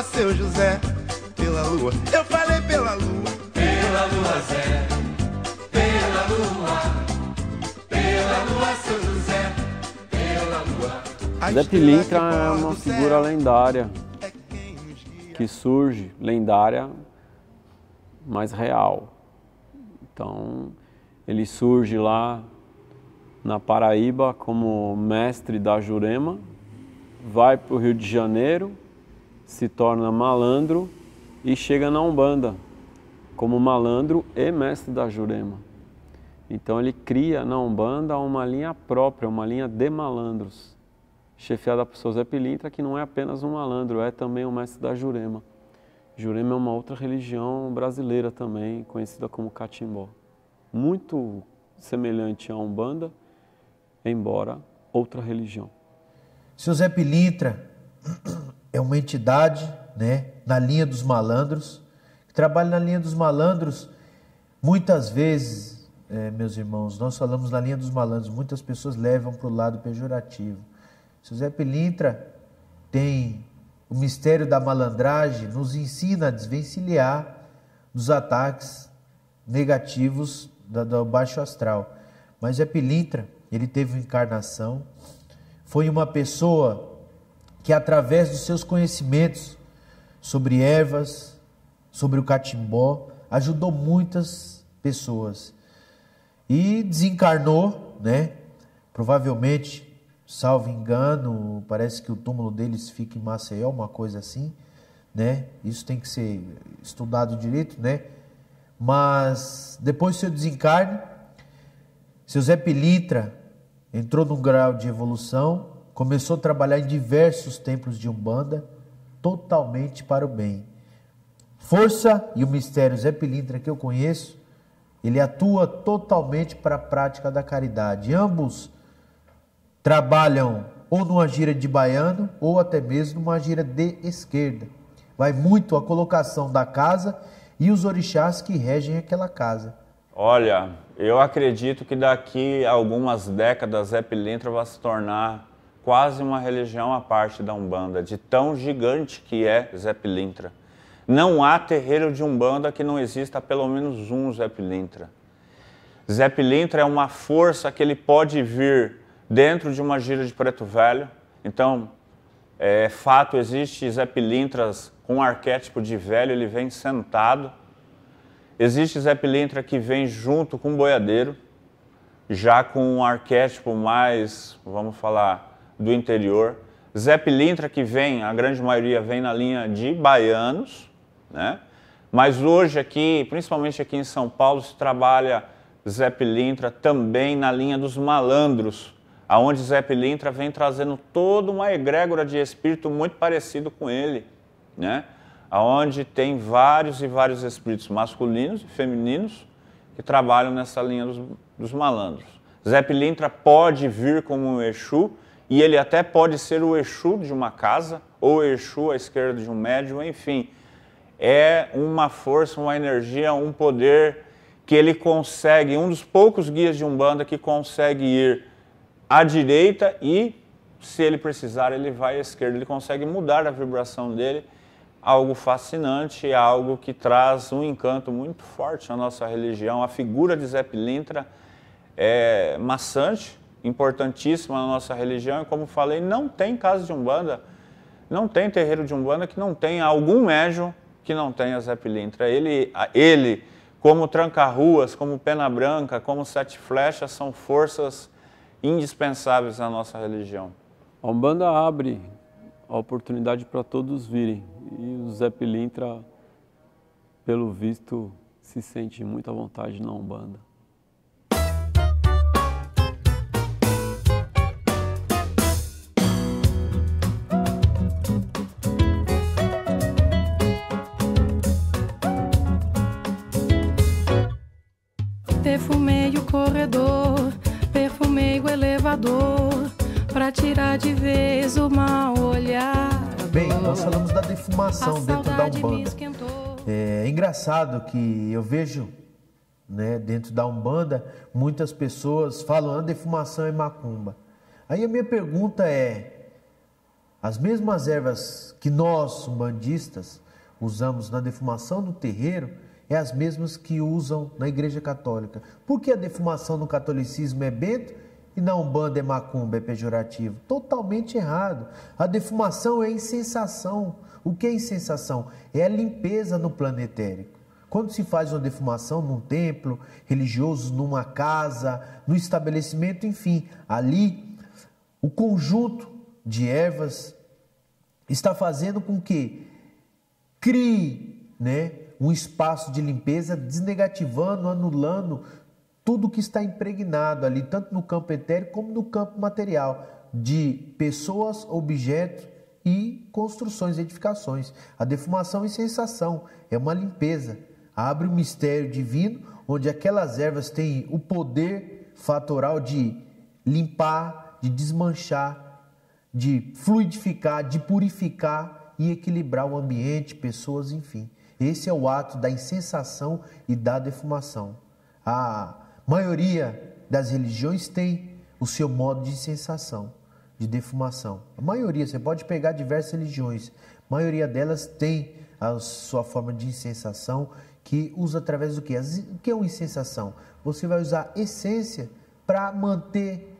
seu José, pela lua. Eu falei pela lua. Pela lua, Zé, pela lua, seu José, pela lua. Zé Pilintra é uma figura lendária, que surge, lendária, mas real. Então, ele surge lá na Paraíba como mestre da Jurema, vai para o Rio de Janeiro, se torna malandro e chega na Umbanda como malandro e mestre da Jurema. Então ele cria na Umbanda uma linha própria, uma linha de malandros, chefiada por seu Zé Pilintra, que não é apenas um malandro, é também um mestre da Jurema. Jurema é uma outra religião brasileira também, conhecida como Catimbó. Muito semelhante à Umbanda, embora outra religião. Seu Zé Pilintra é uma entidade, né, na linha dos malandros, que trabalha na linha dos malandros. Muitas vezes, meus irmãos, nós falamos na linha dos malandros, muitas pessoas levam para o lado pejorativo. Seu Zé Pilintra tem o mistério da malandragem, nos ensina a desvencilhar dos ataques negativos do baixo astral. Mas Zé Pilintra, ele teve uma encarnação, foi uma pessoa que através dos seus conhecimentos sobre ervas, sobre o catimbó, ajudou muitas pessoas. E desencarnou, né? Provavelmente, salvo engano, parece que o túmulo deles fica em Maceió, uma coisa assim, né? Isso tem que ser estudado direito, né? Mas depois do seu desencarne, seu Zé Pilintra entrou num grau de evolução, começou a trabalhar em diversos templos de Umbanda, totalmente para o bem. Força e o mistério Zé Pilintra que eu conheço, ele atua totalmente para a prática da caridade. Ambos trabalham ou numa gira de baiano ou até mesmo numa gira de esquerda. Vai muito a colocação da casa e os orixás que regem aquela casa. Olha, eu acredito que daqui a algumas décadas Zé Pilintra vai se tornar quase uma religião à parte da Umbanda, de tão gigante que é Zé Pilintra. Não há terreiro de Umbanda que não exista pelo menos um Zé Pilintra. Zé Pilintra é uma força que ele pode vir dentro de uma gira de Preto Velho. Então, é fato, existe Zé Pilintras com um arquétipo de velho, ele vem sentado. Existe Zé Pilintra que vem junto com o boiadeiro, já com um arquétipo mais, vamos falar, do interior. Zé Pilintra que vem, a grande maioria vem na linha de baianos, né? Mas hoje aqui, principalmente aqui em São Paulo, se trabalha Zé Pilintra também na linha dos malandros, aonde Zé Pilintra vem trazendo toda uma egrégora de espírito muito parecido com ele, né? Aonde tem vários e vários espíritos masculinos e femininos que trabalham nessa linha dos malandros. Zé Pilintra pode vir como um Exu, e ele até pode ser o Exu de uma casa, ou o Exu à esquerda de um médium, enfim. É uma força, uma energia, um poder que ele consegue, um dos poucos guias de Umbanda que consegue ir à direita e, se ele precisar, ele vai à esquerda. Ele consegue mudar a vibração dele, algo fascinante, algo que traz um encanto muito forte na nossa religião. A figura de Zé Pilintra é maçante, importantíssima na nossa religião, e como falei, não tem casa de Umbanda, não tem terreiro de Umbanda que não tenha algum médium que não tenha Zé Pilintra. Ele, como Tranca-Ruas, como Pena Branca, como Sete Flechas, são forças indispensáveis na nossa religião. A Umbanda abre a oportunidade para todos virem, e o Zé Pilintra, pelo visto, se sente muito à vontade na Umbanda. Defumei o corredor, perfumei o elevador, pra tirar de vez o mau olhar. Bem, nós falamos da defumação dentro da Umbanda. É engraçado que eu vejo, né, dentro da Umbanda, muitas pessoas falam que a defumação é macumba. Aí a minha pergunta é, as mesmas ervas que nós, umbandistas, usamos na defumação do terreiro, é as mesmas que usam na Igreja Católica. Por que a defumação no catolicismo é bento e na Umbanda é macumba, é pejorativo? Totalmente errado. A defumação é incensação. O que é incensação? É a limpeza no plano etérico. Quando se faz uma defumação num templo religioso, numa casa, no estabelecimento, enfim, ali o conjunto de ervas está fazendo com que crie, né, um espaço de limpeza, desnegativando, anulando tudo que está impregnado ali, tanto no campo etérico como no campo material, de pessoas, objetos e construções, edificações. A defumação e sensação é uma limpeza, abre um mistério divino, onde aquelas ervas têm o poder fatoral de limpar, de desmanchar, de fluidificar, de purificar e equilibrar o ambiente, pessoas, enfim. Esse é o ato da incensação e da defumação. A maioria das religiões tem o seu modo de incensação, de defumação. A maioria, você pode pegar diversas religiões, a maioria delas tem a sua forma de incensação, que usa através do quê? O que é uma incensação? Você vai usar essência para manter,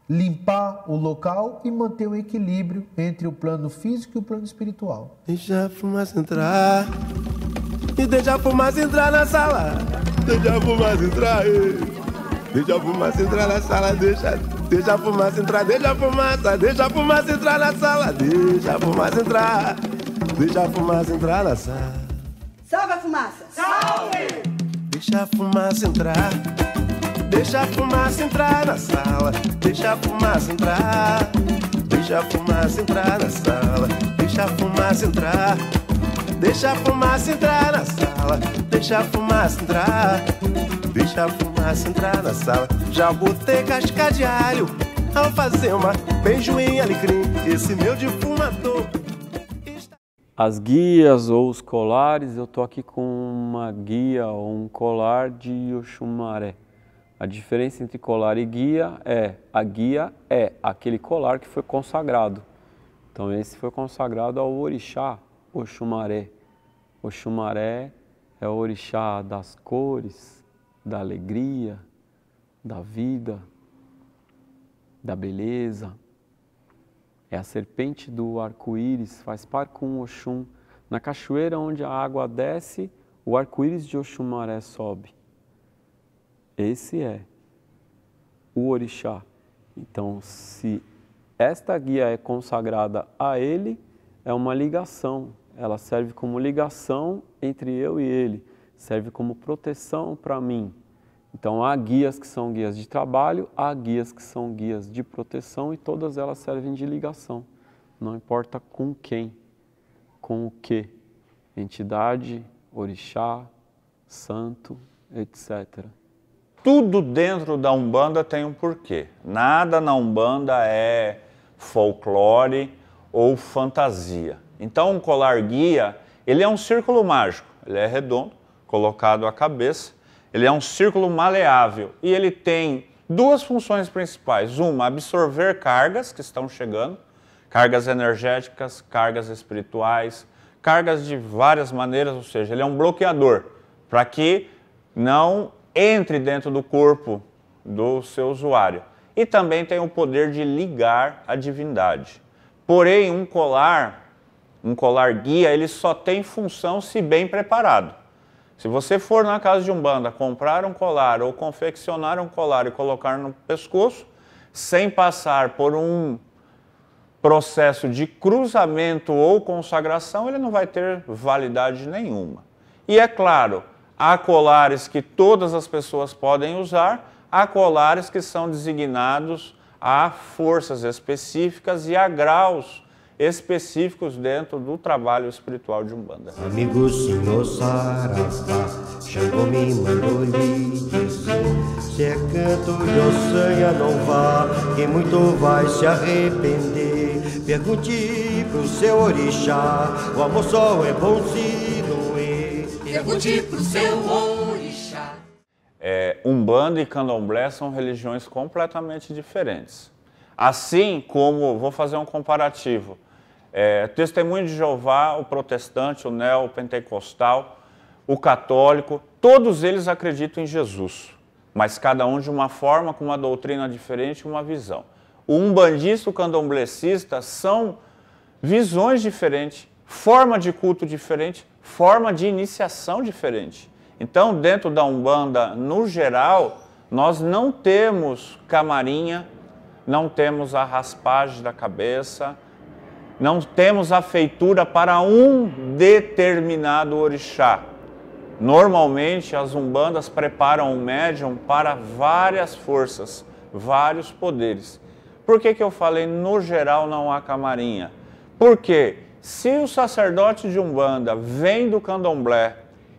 limpar o local e manter o equilíbrio entre o plano físico e o plano espiritual. Deixa a fumaça entrar, e deixa a fumaça entrar na sala. Deixa a fumaça entrar, deixa a fumaça entrar na sala. Deixa a fumaça entrar, deixa a fumaça entrar na sala. Deixa a fumaça entrar, deixa a fumaça entrar na sala. Salve a fumaça! Salve! Deixa a fumaça entrar, deixa a fumaça entrar na sala. Deixa a fumaça entrar, deixa a fumaça entrar na sala. Deixa a fumaça entrar, deixa a fumaça entrar na sala. Deixa a fumaça entrar, deixa a fumaça entrar na sala. Já botei casca de alho ao fazer uma beijo em alecrim. Esse meu defumador. As guias ou os colares, eu estou aqui com uma guia ou um colar de Oxumaré. A diferença entre colar e guia é, a guia é aquele colar que foi consagrado. Então esse foi consagrado ao orixá Oxumaré. Oxumaré é o orixá das cores, da alegria, da vida, da beleza. É a serpente do arco-íris, faz par com o Oxum. Na cachoeira onde a água desce, o arco-íris de Oxumaré sobe. Esse é o orixá. Então, se esta guia é consagrada a ele, é uma ligação. Ela serve como ligação entre eu e ele, serve como proteção para mim. Então, há guias que são guias de trabalho, há guias que são guias de proteção e todas elas servem de ligação. Não importa com quem, com o que. Entidade, orixá, santo, etc. Tudo dentro da Umbanda tem um porquê. Nada na Umbanda é folclore ou fantasia. Então, um colar guia, ele é um círculo mágico. Ele é redondo, colocado à cabeça. Ele é um círculo maleável e ele tem duas funções principais. Uma, absorver cargas que estão chegando, cargas energéticas, cargas espirituais, cargas de várias maneiras, ou seja, ele é um bloqueador para que não entre dentro do corpo do seu usuário. E também tem o poder de ligar a divindade. Porém, um colar guia, ele só tem função se bem preparado. Se você for na casa de Umbanda comprar um colar ou confeccionar um colar e colocar no pescoço, sem passar por um processo de cruzamento ou consagração, ele não vai ter validade nenhuma. E é claro, há colares que todas as pessoas podem usar, há colares que são designados a forças específicas e a graus específicos dentro do trabalho espiritual de Umbanda. Amigo senhor Saravá, Xangô me mandou lhe dizer Se é canto de ossanha, não vá, quem muito vai se arrepender. Pergunte pro seu orixá, o amor só é bom se doer. Pergunte pro seu orixá. Umbanda e Candomblé são religiões completamente diferentes. Assim como, vou fazer um comparativo, Testemunho de Jeová, o protestante, o neopentecostal, o católico, todos eles acreditam em Jesus, mas cada um de uma forma, com uma doutrina diferente, uma visão. O umbandista e o candomblessista são visões diferentes, forma de culto diferente, forma de iniciação diferente. Então, dentro da Umbanda, no geral, nós não temos camarinha, não temos a raspagem da cabeça, não temos a feitura para um determinado orixá. Normalmente, as umbandas preparam o médium para várias forças, vários poderes. Por que eu falei, no geral, não há camarinha? Porque se o sacerdote de umbanda vem do candomblé,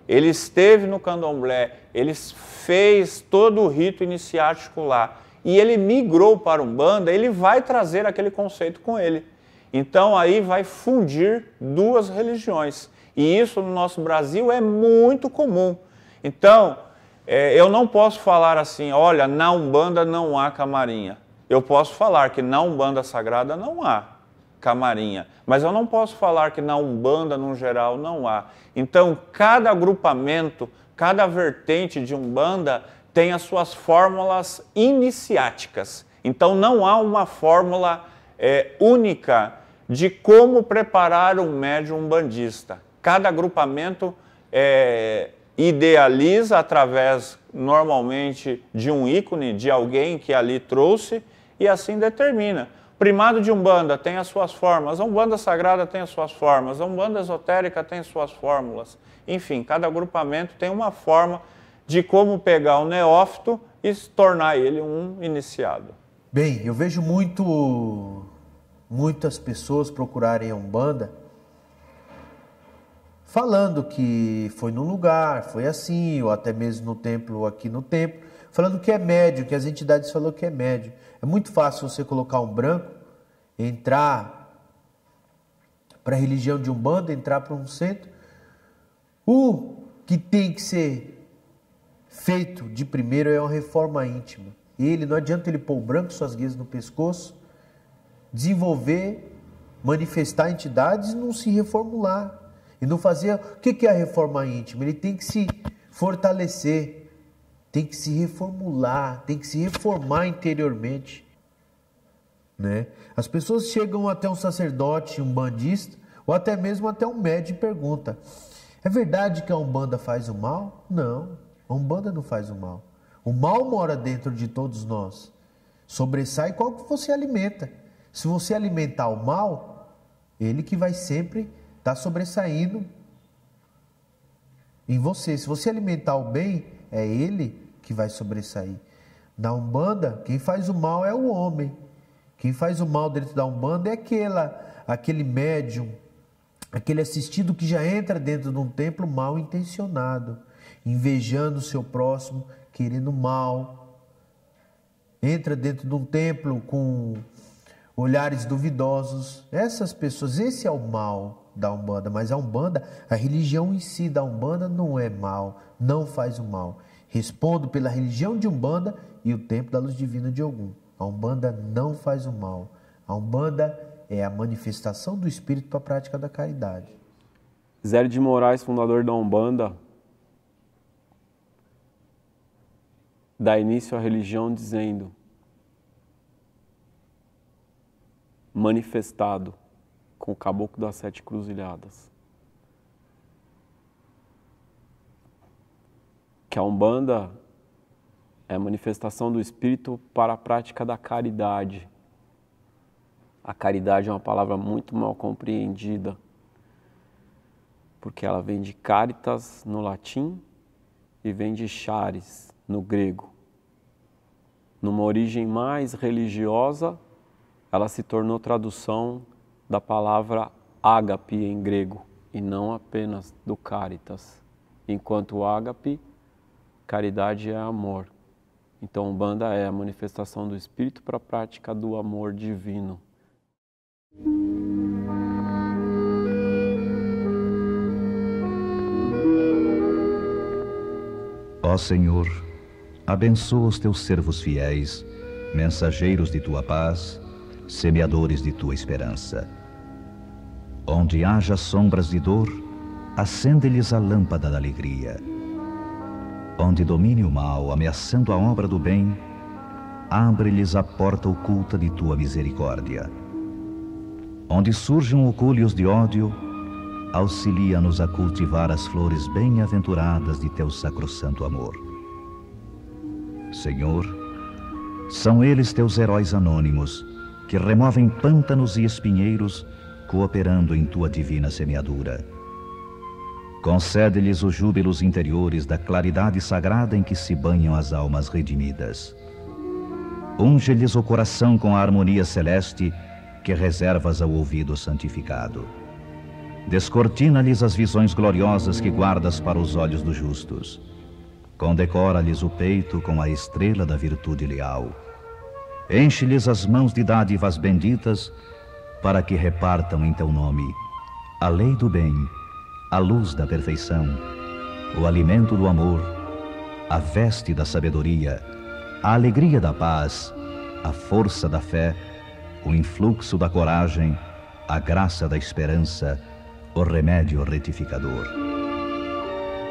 ele esteve no candomblé, ele fez todo o rito iniciático lá, e ele migrou para umbanda, ele vai trazer aquele conceito com ele. Então aí vai fundir duas religiões. E isso no nosso Brasil é muito comum. Então, eu não posso falar assim, olha, na Umbanda não há camarinha. Eu posso falar que na Umbanda Sagrada não há camarinha. Mas eu não posso falar que na Umbanda, no geral, não há. Então, cada agrupamento, cada vertente de Umbanda tem as suas fórmulas iniciáticas. Então, não há uma fórmula única de como preparar um médium umbandista. Cada agrupamento idealiza através, normalmente, de um ícone, de alguém que ali trouxe, e assim determina. O primado de Umbanda tem as suas formas, a Umbanda Sagrada tem as suas formas, a Umbanda Esotérica tem as suas fórmulas. Enfim, cada agrupamento tem uma forma de como pegar o neófito e tornar ele um iniciado. Bem, eu vejo muitas pessoas procurarem a Umbanda falando que foi num lugar, foi assim, ou até mesmo no templo, ou aqui no templo, falando que é médio, que as entidades falaram que é médio. É muito fácil você colocar um branco, entrar para a religião de Umbanda, entrar para um centro. O que tem que ser feito de primeiro é uma reforma íntima. Ele, não adianta ele pôr o branco, suas guias no pescoço, desenvolver, manifestar entidades e não se reformular. E não fazer... O que é a reforma íntima? Ele tem que se fortalecer, tem que se reformular, tem que se reformar interiormente. Né? As pessoas chegam até um sacerdote, um bandista, ou até mesmo até um médium e perguntam: é verdade que a Umbanda faz o mal? Não, a Umbanda não faz o mal. O mal mora dentro de todos nós. Sobressai qual que você alimenta. Se você alimentar o mal, ele que vai sempre estar sobressaindo em você. Se você alimentar o bem, é ele que vai sobressair. Na Umbanda, quem faz o mal é o homem. Quem faz o mal dentro da Umbanda é aquele médium, aquele assistido que já entra dentro de um templo mal intencionado, invejando o seu próximo, querendo mal. Entra dentro de um templo com olhares duvidosos. Essas pessoas, esse é o mal da Umbanda. Mas a Umbanda, a religião em si da Umbanda não é mal, não faz o mal. Respondo pela religião de Umbanda e o Templo da Luz Divina de Ogum. A Umbanda não faz o mal. A Umbanda é a manifestação do Espírito para a prática da caridade. Zé de Moraes, fundador da Umbanda, dá início à religião dizendo: manifestado com o caboclo das 7 cruzilhadas. Que a Umbanda é a manifestação do Espírito para a prática da caridade. A caridade é uma palavra muito mal compreendida, porque ela vem de caritas no latim e vem de charis no grego. Numa origem mais religiosa, ela se tornou tradução da palavra ágape em grego, e não apenas do caritas. Enquanto ágape, caridade é amor. Então, Umbanda é a manifestação do Espírito para a prática do amor divino. Ó Senhor, abençoa os teus servos fiéis, mensageiros de tua paz, semeadores de tua esperança. Onde haja sombras de dor, acende-lhes a lâmpada da alegria. Onde domine o mal, ameaçando a obra do bem, abre-lhes a porta oculta de tua misericórdia. Onde surjam ocúlios de ódio, auxilia-nos a cultivar as flores bem-aventuradas de teu sacrossanto amor. Senhor, são eles teus heróis anônimos, que removem pântanos e espinheiros, cooperando em tua divina semeadura. Concede-lhes os júbilos interiores da claridade sagrada em que se banham as almas redimidas. Unge-lhes o coração com a harmonia celeste que reservas ao ouvido santificado. Descortina-lhes as visões gloriosas que guardas para os olhos dos justos. Condecora-lhes o peito com a estrela da virtude leal. Enche-lhes as mãos de dádivas benditas, para que repartam em teu nome a lei do bem, a luz da perfeição, o alimento do amor, a veste da sabedoria, a alegria da paz, a força da fé, o influxo da coragem, a graça da esperança, o remédio retificador.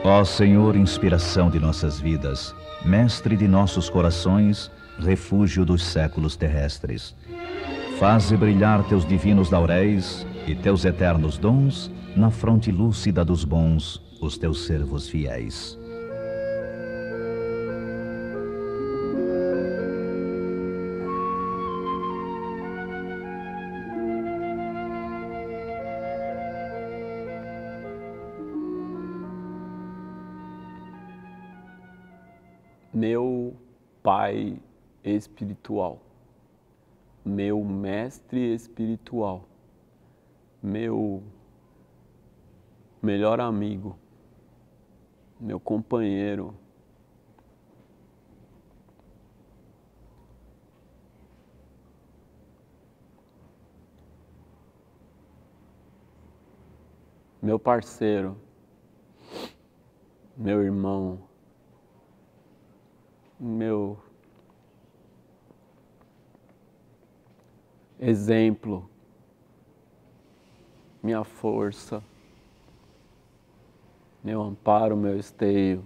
Ó Senhor, inspiração de nossas vidas, mestre de nossos corações, refúgio dos séculos terrestres, faze brilhar teus divinos lauréis e teus eternos dons na fronte lúcida dos bons, os teus servos fiéis. Meu Pai espiritual, meu Mestre espiritual, meu melhor amigo, meu companheiro, meu parceiro, meu irmão, meu exemplo, minha força, meu amparo, meu esteio,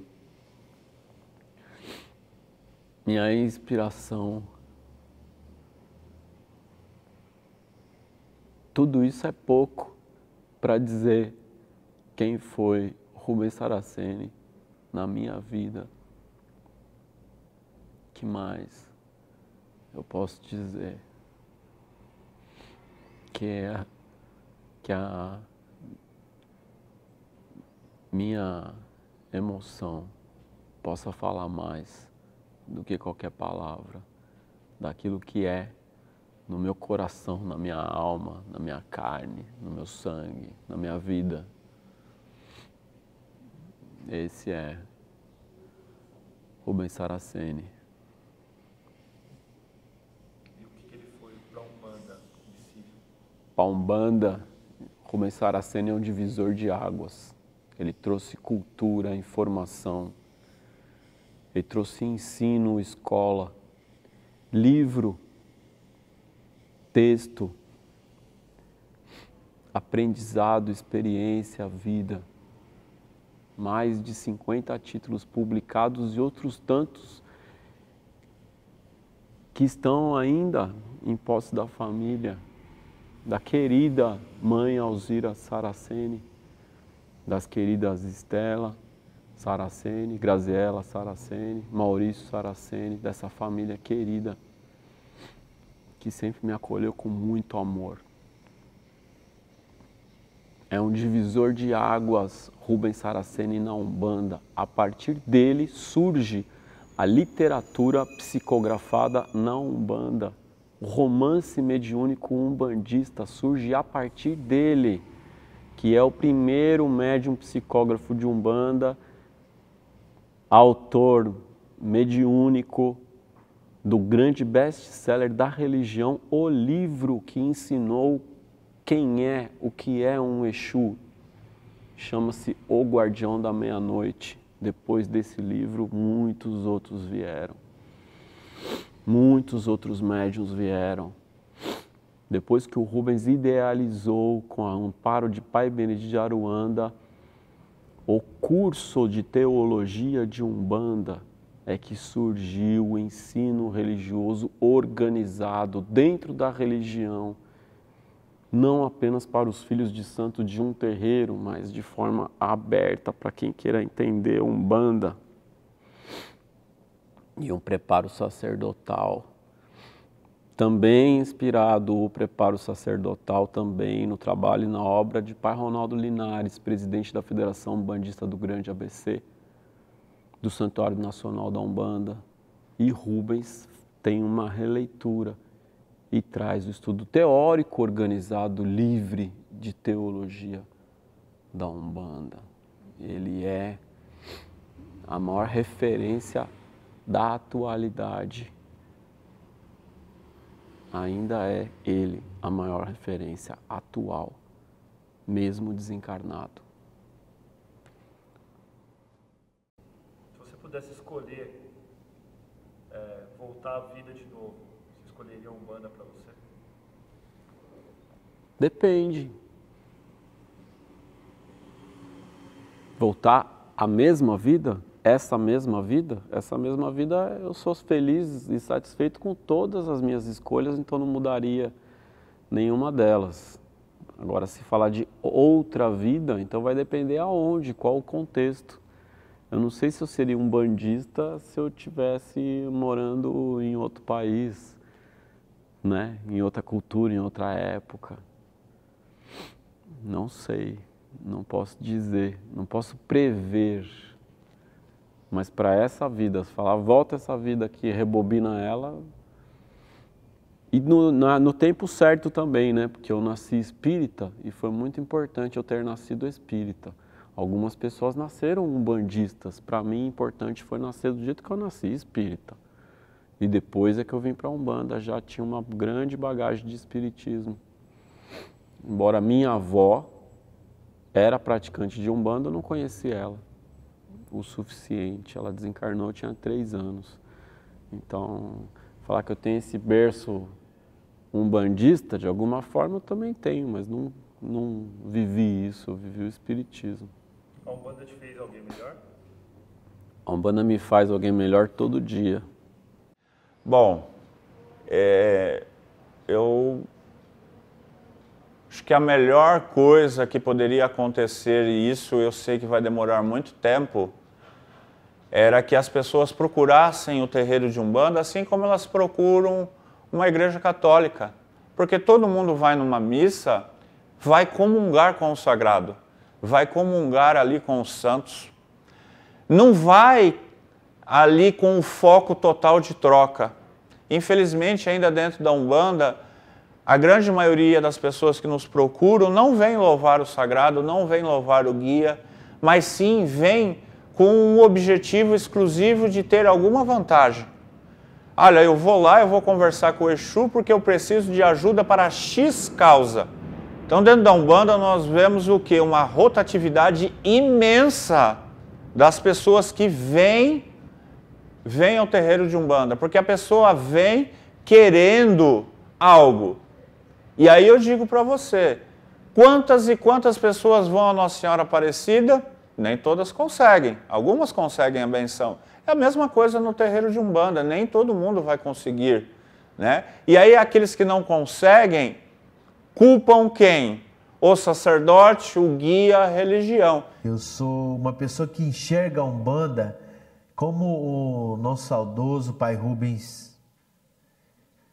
minha inspiração. Tudo isso é pouco para dizer quem foi Rubens Saraceni na minha vida. Que mais eu posso dizer? Que a minha emoção possa falar mais do que qualquer palavra, daquilo que é no meu coração, na minha alma, na minha carne, no meu sangue, na minha vida. Esse é Rubens Saraceni. Para a Umbanda, Rubens Saraceni é um divisor de águas. Ele trouxe cultura, informação, ele trouxe ensino, escola, livro, texto, aprendizado, experiência, vida. Mais de 50 títulos publicados e outros tantos que estão ainda em posse da família, da querida mãe Alzira Saraceni, das queridas Estela Saraceni, Graziela Saraceni, Maurício Saraceni, dessa família querida que sempre me acolheu com muito amor. É um divisor de águas, Rubens Saraceni na Umbanda. A partir dele surge a literatura psicografada na Umbanda. O romance mediúnico umbandista surge a partir dele, que é o primeiro médium psicógrafo de Umbanda, autor mediúnico do grande best-seller da religião, o livro que ensinou quem é, o que é um Exu. Chama-se O Guardião da Meia-Noite. Depois desse livro, muitos outros vieram. Muitos outros médiuns vieram. Depois que o Rubens idealizou, com o amparo de Pai Benedito de Aruanda, o curso de teologia de Umbanda, é que surgiu o ensino religioso organizado dentro da religião, não apenas para os filhos de santo de um terreiro, mas de forma aberta para quem queira entender Umbanda. E um preparo sacerdotal. Também inspirado o preparo sacerdotal também no trabalho e na obra de Pai Ronaldo Linares, presidente da Federação Umbandista do Grande ABC, do Santuário Nacional da Umbanda. E Rubens tem uma releitura e traz o estudo teórico organizado, livre de teologia da Umbanda. Ele é a maior referência da atualidade. Ainda é ele a maior referência atual, mesmo desencarnado. Se você pudesse escolher voltar à vida de novo, você escolheria Umbanda para você? Depende. Voltar à mesma vida? Essa mesma vida eu sou feliz e satisfeito com todas as minhas escolhas, então não mudaria nenhuma delas. Agora, se falar de outra vida, então vai depender aonde, qual o contexto. Eu não sei se eu seria um bandista se eu estivesse morando em outro país, né? Em outra cultura, em outra época. Não sei, não posso dizer, não posso prever. Mas para essa vida, se falar, volta essa vida aqui, rebobina ela. E no tempo certo também, né? Porque eu nasci espírita e foi muito importante eu ter nascido espírita. Algumas pessoas nasceram umbandistas. Para mim, importante foi nascer do jeito que eu nasci, espírita. E depois é que eu vim para a Umbanda, já tinha uma grande bagagem de espiritismo. Embora minha avó era praticante de Umbanda, eu não conheci ela o suficiente. Ela desencarnou, eu tinha 3 anos. Então, falar que eu tenho esse berço umbandista, de alguma forma eu também tenho, mas não vivi isso, eu vivi o espiritismo. A Umbanda te fez alguém melhor? A Umbanda me faz alguém melhor todo dia. Bom, eu acho que a melhor coisa que poderia acontecer, e isso eu sei que vai demorar muito tempo, era que as pessoas procurassem o terreiro de Umbanda assim como elas procuram uma igreja católica. Porque todo mundo vai numa missa, vai comungar com o sagrado, vai comungar ali com os santos. Não vai ali com o foco total de troca. Infelizmente, ainda dentro da Umbanda, a grande maioria das pessoas que nos procuram não vem louvar o sagrado, não vem louvar o guia, mas sim vem com um objetivo exclusivo de ter alguma vantagem. Olha, eu vou lá, eu vou conversar com o Exu porque eu preciso de ajuda para X causa. Então, dentro da Umbanda, nós vemos o quê? Uma rotatividade imensa das pessoas que vêm ao terreiro de Umbanda, porque a pessoa vem querendo algo. E aí eu digo para você, quantas e quantas pessoas vão à Nossa Senhora Aparecida? Nem todas conseguem, algumas conseguem a benção. É a mesma coisa no terreiro de Umbanda, nem todo mundo vai conseguir, né? E aí aqueles que não conseguem, culpam quem? O sacerdote, o guia, a religião. Eu sou uma pessoa que enxerga a Umbanda como o nosso saudoso pai Rubens,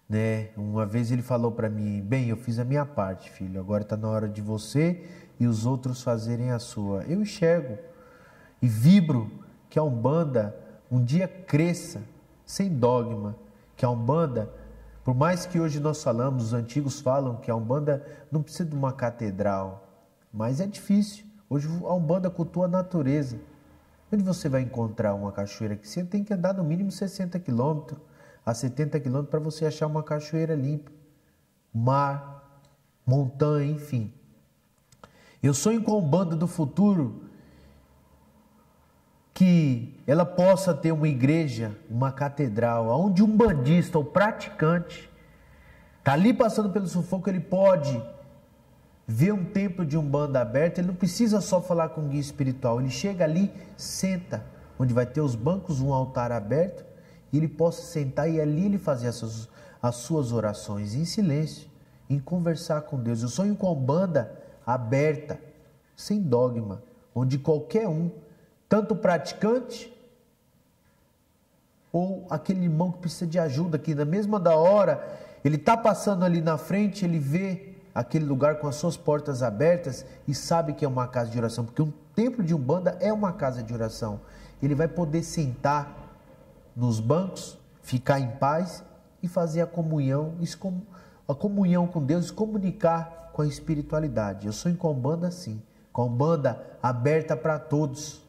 né? Uma vez ele falou para mim, bem, eu fiz a minha parte, filho, agora está na hora de você e os outros fazerem a sua. Eu enxergo e vibro que a Umbanda um dia cresça, sem dogma, que a Umbanda, por mais que hoje nós falamos, os antigos falam que a Umbanda não precisa de uma catedral, mas é difícil. Hoje a Umbanda cultua a natureza. Onde você vai encontrar uma cachoeira que você tem que andar no mínimo 60 quilômetros. a 70 quilômetros para você achar uma cachoeira limpa, mar, montanha, enfim. Eu sonho com a Umbanda do futuro que ela possa ter uma igreja, uma catedral, onde um umbandista, o praticante, está ali passando pelo sufoco, ele pode ver um templo de Umbanda aberto, ele não precisa só falar com o guia espiritual, ele chega ali, senta, onde vai ter os bancos, um altar aberto, e ele possa sentar e ali ele fazer as suas orações, em silêncio, em conversar com Deus. Eu sonho com a Umbanda aberta, sem dogma, onde qualquer um, tanto praticante ou aquele irmão que precisa de ajuda, que na mesma da hora ele está passando ali na frente, ele vê aquele lugar com as suas portas abertas e sabe que é uma casa de oração, porque um templo de Umbanda é uma casa de oração. Ele vai poder sentar nos bancos, ficar em paz e fazer a comunhão com Deus, comunicar com a espiritualidade. Eu sonho com a Umbanda assim, com a Umbanda aberta para todos.